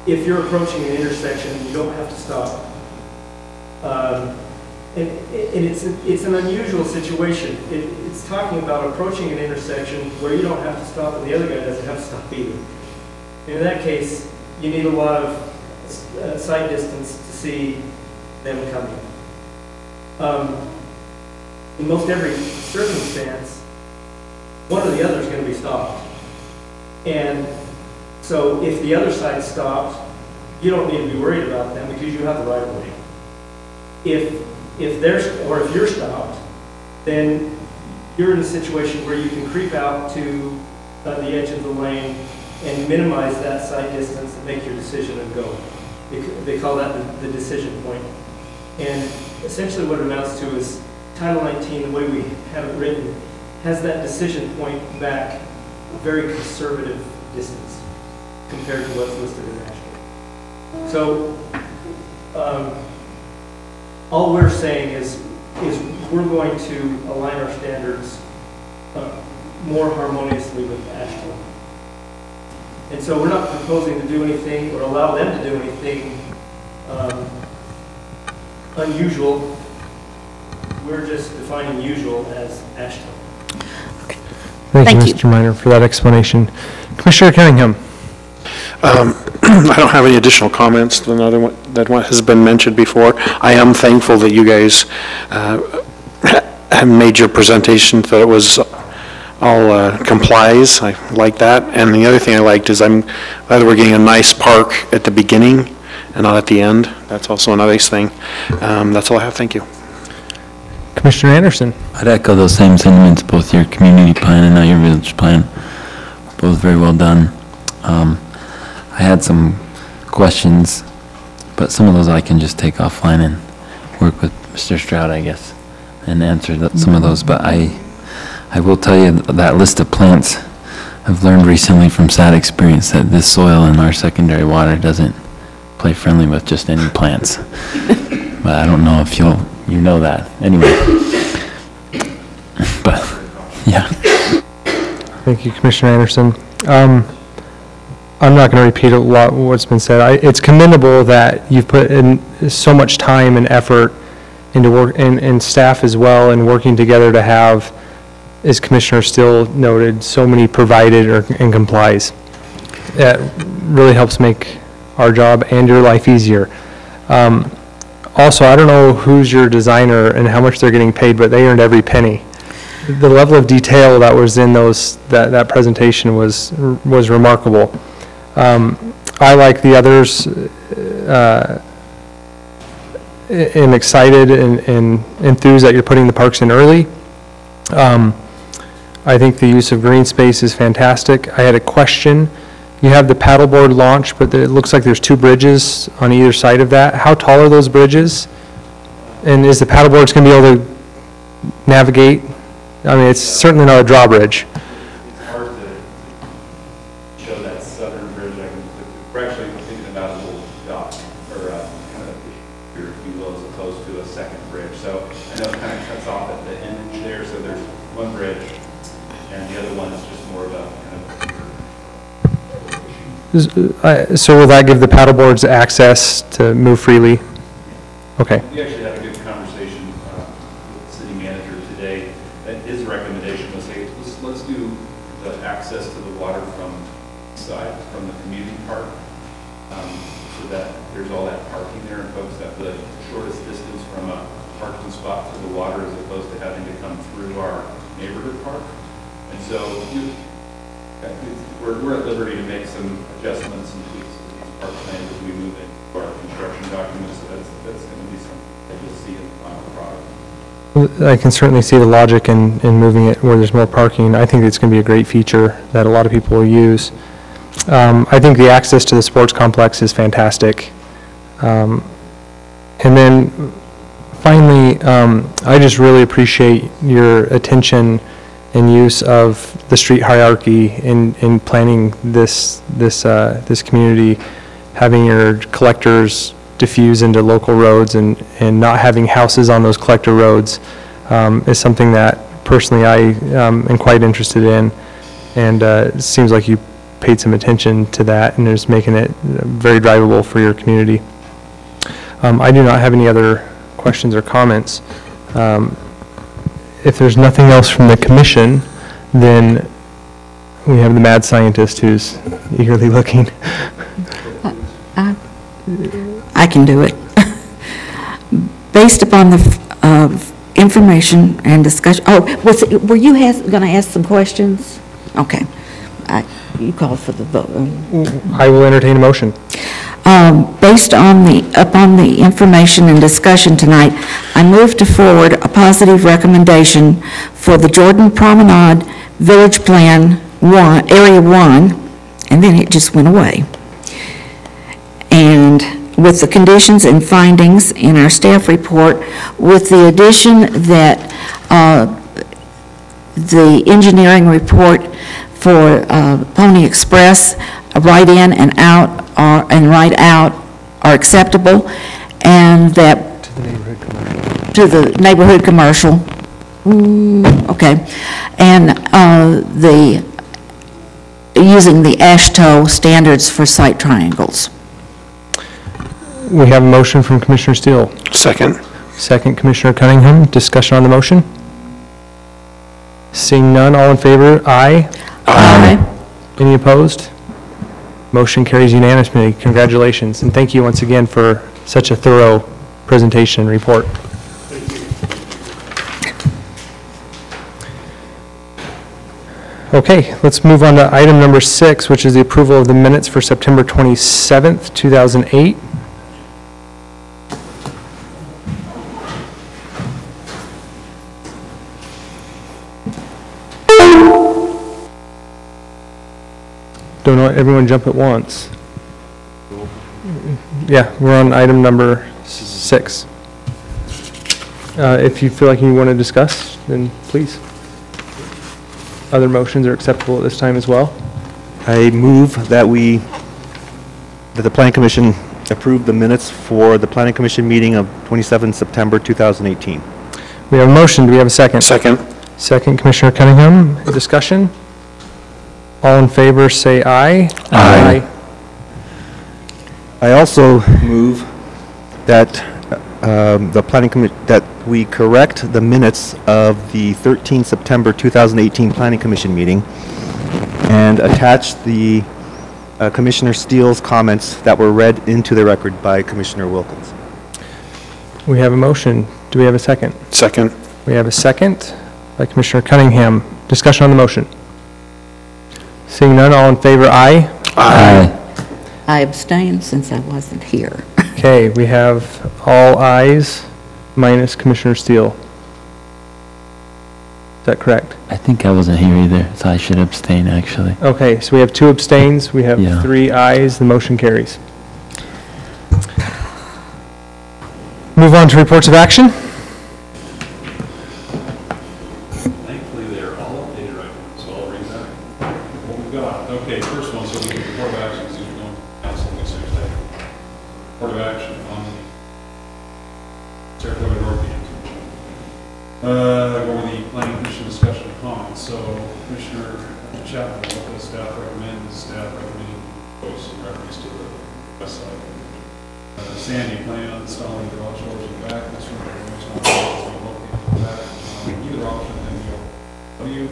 if you're approaching an intersection, you don't have to stop. And it's an unusual situation. It's talking about approaching an intersection where you don't have to stop and the other guy doesn't have to stop either. And in that case, you need a lot of sight distance to see them coming. in most every circumstance, one or the other is going to be stopped. And so if the other side's stopped, you don't need to be worried about them because you have the right of way. If you're stopped, then you're in a situation where you can creep out to the edge of the lane and minimize that side distance and make your decision and go. They call that the decision point. And essentially what it amounts to is Title 19, the way we have it written, has that decision point back a very conservative distance compared to what's listed in Ashland. So all we're saying is we're going to align our standards more harmoniously with Ashland. And so we're not proposing to do anything or allow them to do anything unusual. We're just defining usual as Ashland. Thank you, you. Mr. Minor, for that explanation. Commissioner Cunningham. I don't have any additional comments than that what has been mentioned before. I am thankful that you guys have made your presentation that it was all complies. I like that. And the other thing I liked is I'm glad we're getting a nice park at the beginning and not at the end. That's also a nice thing. That's all I have. Thank you. Commissioner Anderson. I'd echo those same sentiments, both your community plan and now your village plan. Both very well done. I had some questions, but some of those I can just take offline and work with Mr. Stroud, I guess, and answer some of those. But I will tell you that list of plants, I've learned recently from sad experience that this soil in our secondary water doesn't play friendly with just any plants. But I don't know if you know that. Anyway, but yeah. Thank you, Commissioner Anderson. I'm not going to repeat a lot of what's been said. It's commendable that you've put in so much time and effort into work, and staff as well, and working together to have, as Commissioner Still noted, so many provided and complies. That really helps make our job and your life easier. Also, I don't know who's your designer and how much they're getting paid, but they earned every penny. The level of detail that was in that presentation was remarkable. I, like the others, am excited and enthused that you're putting the parks in early. I think the use of green space is fantastic. I had a question. You have the paddleboard launch, but it looks like there's 2 bridges on either side of that. How tall are those bridges? And is the paddleboards going to be able to navigate? I mean, it's certainly not a drawbridge. It's hard to show that southern bridge. We're actually thinking about a little dock, or kind of here, if you will, as opposed to a second bridge. So I know it kind of cuts off at the end there, so there's one bridge, and the other one is just more of a kind of So will that give the paddleboards access to move freely? Okay. We actually had a good conversation with the city manager today. His recommendation was, hey, let's do the access to the water from the side, from the community park, so that there's all that parking there, and folks have the shortest distance from a parking spot to the water as opposed to having to come through our neighborhood park. And so we're at liberty to make some adjustments and tweaks to these park plans as we move into our construction documents. So that's going to be something that you'll see in the final product. I can certainly see the logic in moving it where there's more parking. I think it's going to be a great feature that a lot of people will use. I think the access to the sports complex is fantastic. And then finally, I just really appreciate your attention and use of the street hierarchy in planning this community, having your collectors diffuse into local roads and not having houses on those collector roads is something that personally I am quite interested in, and it seems like you paid some attention to that and is making it very drivable for your community. I do not have any other questions or comments. If there's nothing else from the commission, then we have the mad scientist who's eagerly looking. I can do it. Based upon the information and discussion, were you going to ask some questions? Okay. You called for the vote. I will entertain a motion. Based upon the information and discussion tonight, I move to forward a positive recommendation for the Jordan Promenade Village Plan 1, Area 1, and then it just went away. And with the conditions and findings in our staff report, with the addition that the engineering report for Pony Express, right in and out, right out are acceptable, and that to the neighborhood commercial. Okay, and using the AASHTO standards for site triangles. We have a motion from Commissioner Steele. Second. Second, Commissioner Cunningham. Discussion on the motion? Seeing none, all in favor, aye. Aye. Any opposed? Motion carries unanimously. Congratulations, and thank you once again for such a thorough presentation and report. Okay, let's move on to item number 6, which is the approval of the minutes for September 27th, 2008. Don't let everyone jump at once. Yeah, we're on item number 6. If you feel like you want to discuss, then please. Other motions are acceptable at this time as well. I move that the Planning Commission approve the minutes for the Planning Commission meeting of 27 September 2018. We have a motion. Do we have a second? Second. Second, Commissioner Cunningham. Discussion? All in favor, say aye. Aye. I also move that the Planning Commission, that we correct the minutes of the 13 September 2018 Planning Commission meeting and attach the Commissioner Steele's comments that were read into the record by Commissioner Wilkins. We have a motion. Do we have a second? Second. We have a second by Commissioner Cunningham. Discussion on the motion. Seeing none, all in favor, aye. Aye. I abstain since I wasn't here. Okay, we have all ayes minus Commissioner Steele. Is that correct? I think I wasn't here either, so I should abstain, actually. Okay, so we have 2 abstains, we have Yeah. 3 ayes, the motion carries. Move on to reports of action. Thankfully, they're all updated right now, so I'll read that. What we've got, okay, first one, so we can report of action, so you're going to council next Thursday. Report of action on the Saratoga North End. Go over the planning commission discussion and comments. So Commissioner Chapman, what does staff recommend? Does staff recommend voice in reference to the west side? Sandy, planning on installing garage doors in the back. This one, located in the back. Either option, MDW.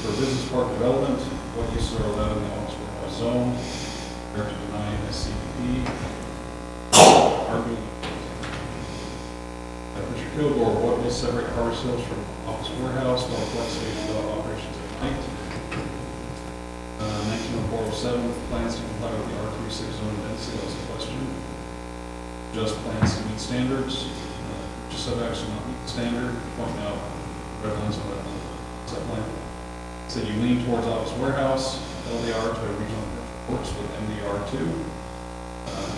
For business park development, what uses are allowed in the Oxford zone? Director denying SCP. Arguing. Mr. Kilgore, what will separate car sales from office warehouse while flex station operations at night? 190407, plans to comply with the R36 zone density, that's the question. Just plans to meet standards. Just setbacks do not meet the standard. Pointing out red lines on that set plan. Said you lean towards office warehouse, LDR to regional works with MDR2.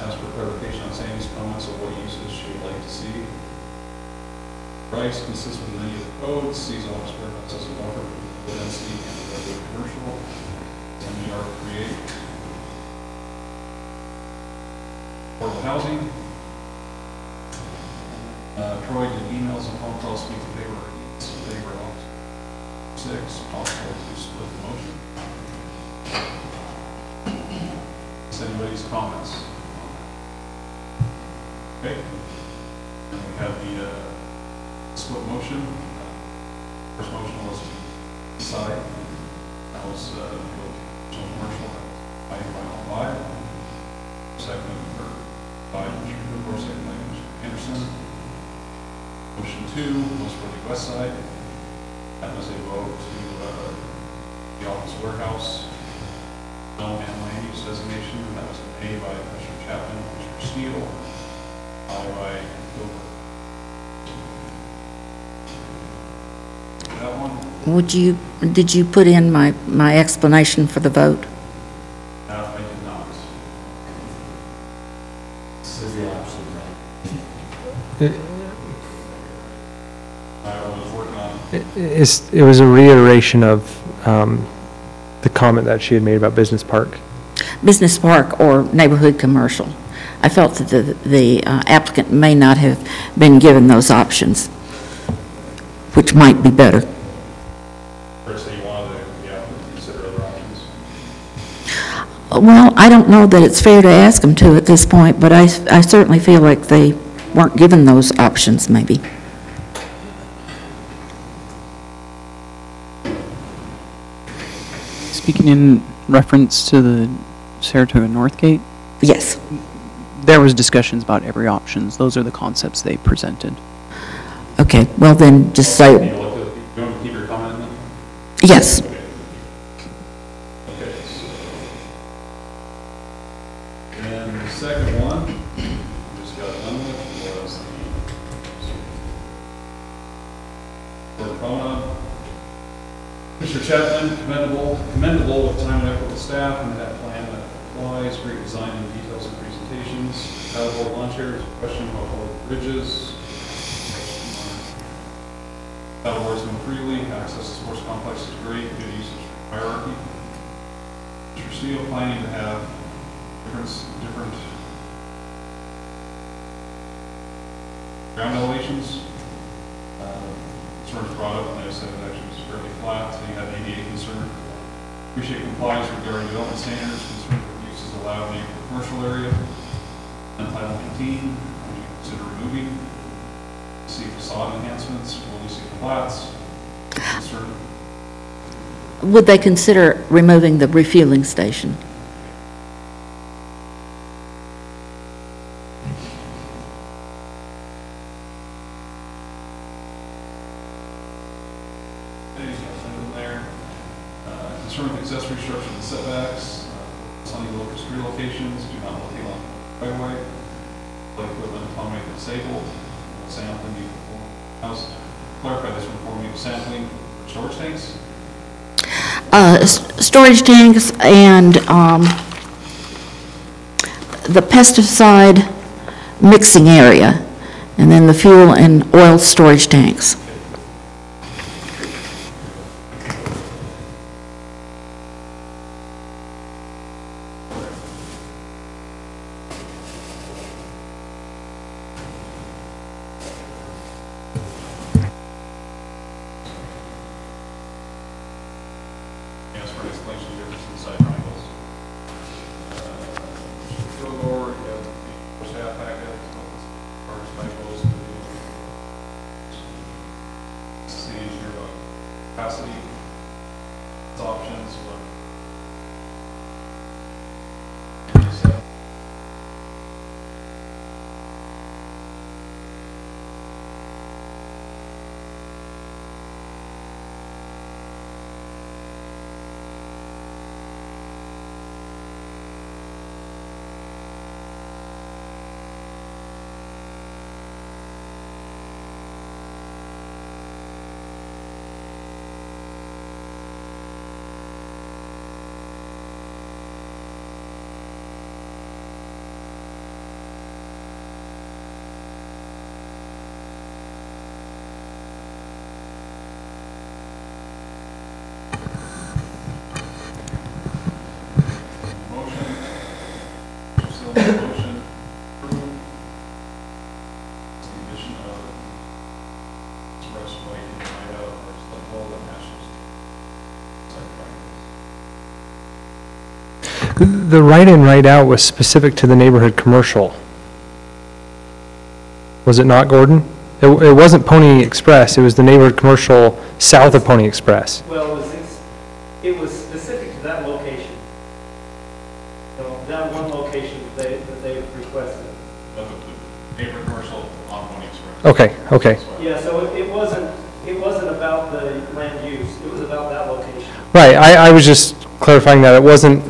Ask for clarification on Sandy's comments of what uses she would like to see. Price consistent with many of the codes, sees office warehouse as a buffer for density and regular commercial. MDR create. Affordable housing. Troy did emails and phone calls speak in favor of 6, possible to split the motion. Is anybody's comments? Okay. And we have the split motion. First motion was to decide. That was commercial. I final 5. Second for 5, Mr. Cooper, second by Mr. Anderson. Motion 2 was for the west side. That was a vote to the office warehouse zone and land use designation, and that was made by Commissioner Chapman, Commissioner Steele, followed by Gilbert. That one, Did you put in my explanation for the vote? I did not. This is the option, right? I was working on It was a reiteration of the comment that she had made about business park. Business park or neighborhood commercial. I felt that the applicant may not have been given those options, which might be better. first thing you wanted to consider other options. Well, I don't know that it's fair to ask them to at this point, but I certainly feel like they weren't given those options, maybe. Speaking in reference to the Saratoga North Gate, Yes. there was discussions about every options. Those are the concepts they presented. Okay, well then, just say, You want to keep your comment in then? yes. Okay, so. And the second one, we just got done with, was the Gordon Promenade. Mr. Chapman, commendable with time and effort with staff and that plan that applies, great design and details and presentations. Paddleboard lawn chairs, question about public bridges. Paddleboards move freely, access to sports complex is great, good usage hierarchy. Mr. Steele planning to have different ground elevations. Concerns brought up, and they said it actually was fairly flat, so you had an ADA concern. Appreciate compliance regarding development standards, concern with uses allowed in the commercial area. Untitled 19, would you consider removing? See facade enhancements, will you see flats? Concern. Would they consider removing the refueling station? Concern with accessory structures and setbacks, sunny local street locations, do not locate on the highway, like equipment accommodate the disabled, sampling, you perform, clarify this one for me, sampling storage tanks? Storage tanks and the pesticide mixing area, and then the fuel and oil storage tanks. Yes, for an explanation of difference in side triangles. Kilgore, you have the staff packet, parts, typos, city engineer about capacity, its options, what. Motion approved. The addition of expressway in Idaho or Slipwell that matches. The right-in, right-out was specific to the neighborhood commercial. Was it not, Gordon? It wasn't Pony Express, it was the neighborhood commercial south of Pony Express. Well, it was specific to that location. So that one location that they requested. But the neighborhood commercial on Pony Express. Okay, okay. Yeah, so it wasn't about the land use, it was about that location. Right, I was just clarifying that it wasn't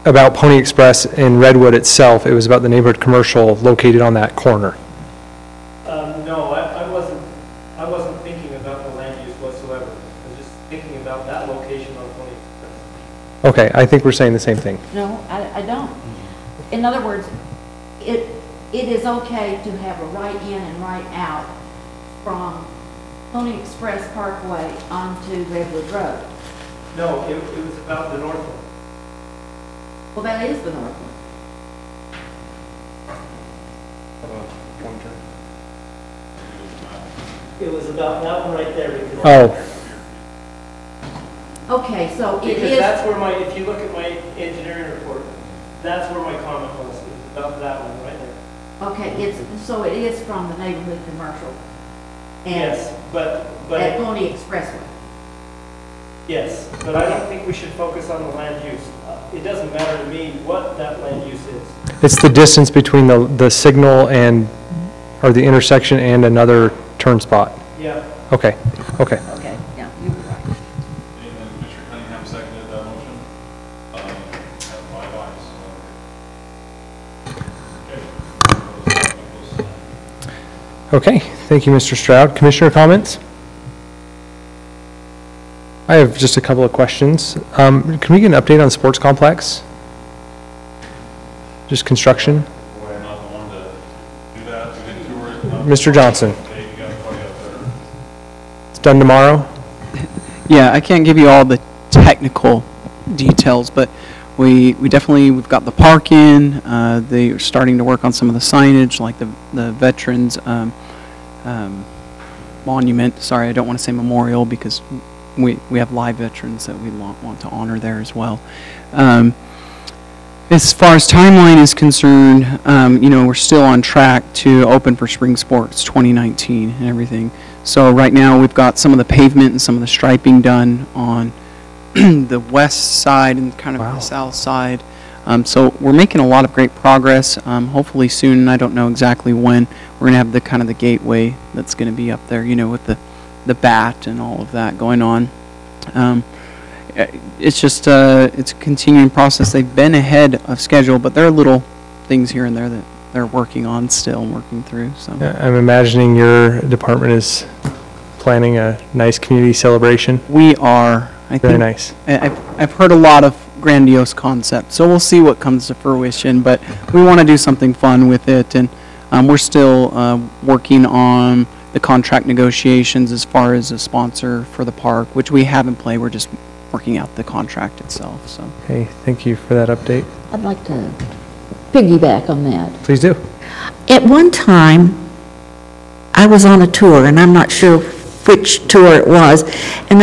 about Pony Express in Redwood itself, it was about the neighborhood commercial located on that corner. No, I wasn't thinking about the land use whatsoever. I was just thinking about that location on Pony Express. Okay, I think we're saying the same thing. No, I don't. In other words, it is okay to have a right in and right out from Pony Express Parkway onto Redwood Road. No, it was about the north one. Well, that is the north one. It was about that one right there. Because Oh, Okay, so it Because is, that's where if you look at my engineering report, that's where my comment was. It was about that one right there. okay, so it is from the neighborhood commercial. And Yes, but at Pony Expressway. yes, but I don't think we should focus on the land use. It doesn't matter to me what that land use is. it's the distance between the signal and, or the intersection and another turn spot. Yeah. Okay, okay. Okay, yeah, you were right. And Commissioner Cunningham seconded that motion. That's my advice. Okay. Okay, thank you, Mr. Stroud. Commissioner comments? I have just a couple of questions. Can we get an update on the sports complex? Just construction? Boy, I'm not the one to do that, to get to it. Mr. Johnson, Hey, you got a party up there. it's done tomorrow? Yeah, I can't give you all the technical details, but we've got the park in. They are starting to work on some of the signage, like the veterans monument. Sorry, I don't want to say memorial because we have live veterans that we want to honor there as well. As far as timeline is concerned, we're still on track to open for spring sports 2019 and everything. So right now we've got some of the pavement and some of the striping done on the west side and kind of the south side. So we're making a lot of great progress. Hopefully soon, I don't know exactly when, we're going to have the kind of the gateway that's going to be up there, with the bat and all of that going on. It's just it's a continuing process. They've been ahead of schedule, but there are little things here and there that they're working on still and working through. So I'm imagining your department is planning a nice community celebration. we are. I Very think nice. I've heard a lot of grandiose concepts, so we'll see what comes to fruition. But we want to do something fun with it, and we're still working on the contract negotiations as far as a sponsor for the park, which we have in play. We're just working out the contract itself. So. Okay, thank you for that update. I'd like to piggyback on that. Please do. At one time, I was on a tour, and I'm not sure which tour it was, and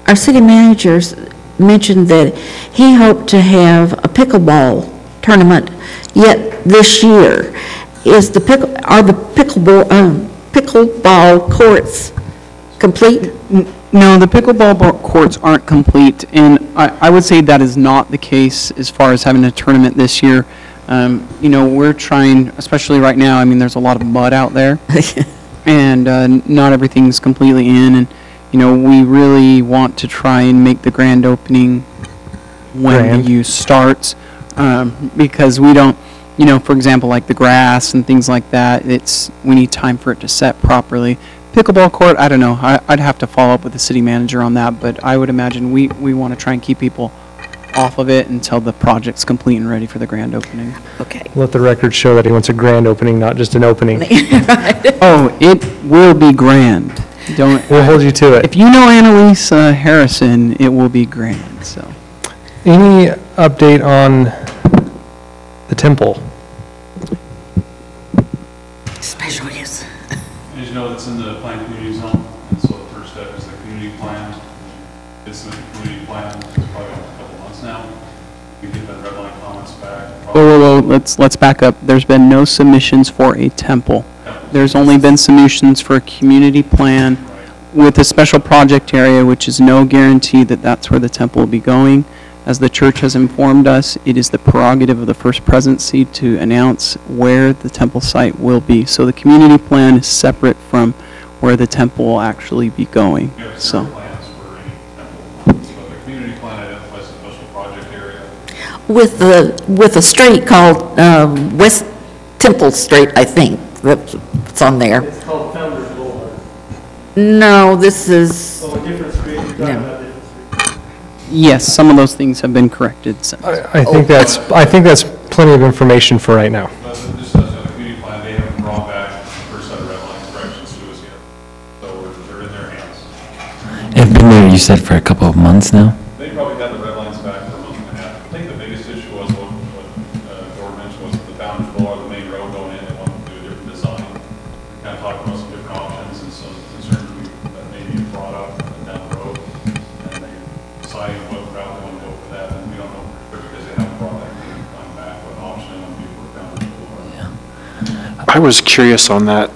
our city managers mentioned that he hoped to have a pickleball tournament yet this year. Are the pickleball courts complete? No, the pickleball courts aren't complete, and I would say that is not the case as far as having a tournament this year. We're trying, especially right now, there's a lot of mud out there, and not everything's completely in, and, we really want to try and make the grand opening when the use starts, because we don't, for example, like the grass and things like that, we need time for it to set properly. Pickleball court, I don't know. I'd have to follow up with the city manager on that, but I would imagine we want to try and keep people off of it until the project's complete and ready for the grand opening. Okay. Let the record show that he wants a grand opening, not just an opening. Oh, it will be grand. We'll hold you to it. If you know Annalise Harrison, it will be grand. So. Any update on the temple? Special use. As you know, it's in the planned community zone, and so the first step is the community plan. It's in the community plan, it's probably a couple months now. We get the red line comments back. Whoa, let's back up. There's been no submissions for a temple. There's only been submissions for a community plan with a special project area, which is no guarantee that that's where the temple will be going. As the church has informed us, it is the prerogative of the First Presidency to announce where the temple site will be. So the community plan is separate from where the temple will actually be going. We have So. zero plans for any temple, but the community plan identifies a special project area. With a street called West Temple Street, I think, that's on there. It's called Founder's Boulevard. No, this is, Oh, a different street, you're talking Yeah. about a different street. Yes, some of those things have been corrected since. I think that's plenty of information for right now. But just as a community plan, they haven't brought back the first set of red line corrections to us yet. So they're in their hands. It's been there, you said, for a couple of months now? They probably had the red lines back for a month and a half. I think the biggest issue was what Gordon mentioned was the Founder's Boulevard, the main road going in, they wanted to do a different design. We kind of talked about some different options and some concerns that maybe you brought up down the road. And they decided what route they want to go for that, and we don't know for sure because they haven't brought that plan back, what option they want to do for Founder's Boulevard. I was curious on that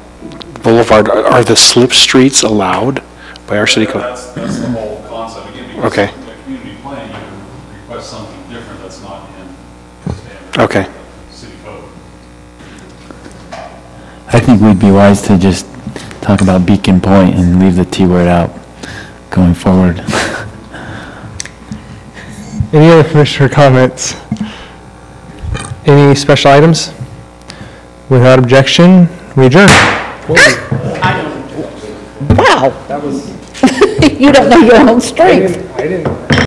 boulevard, are the slip streets allowed by our city code? That's the whole concept, again, because Okay. in a community plan, you can request something different that's not in the standard. Okay. City code. I think we'd be wise to just talk about Beacon Point and leave the T word out going forward. Any other commissioner comments? Any special items? Without objection, we adjourn. wow. You don't know your own strength. I didn't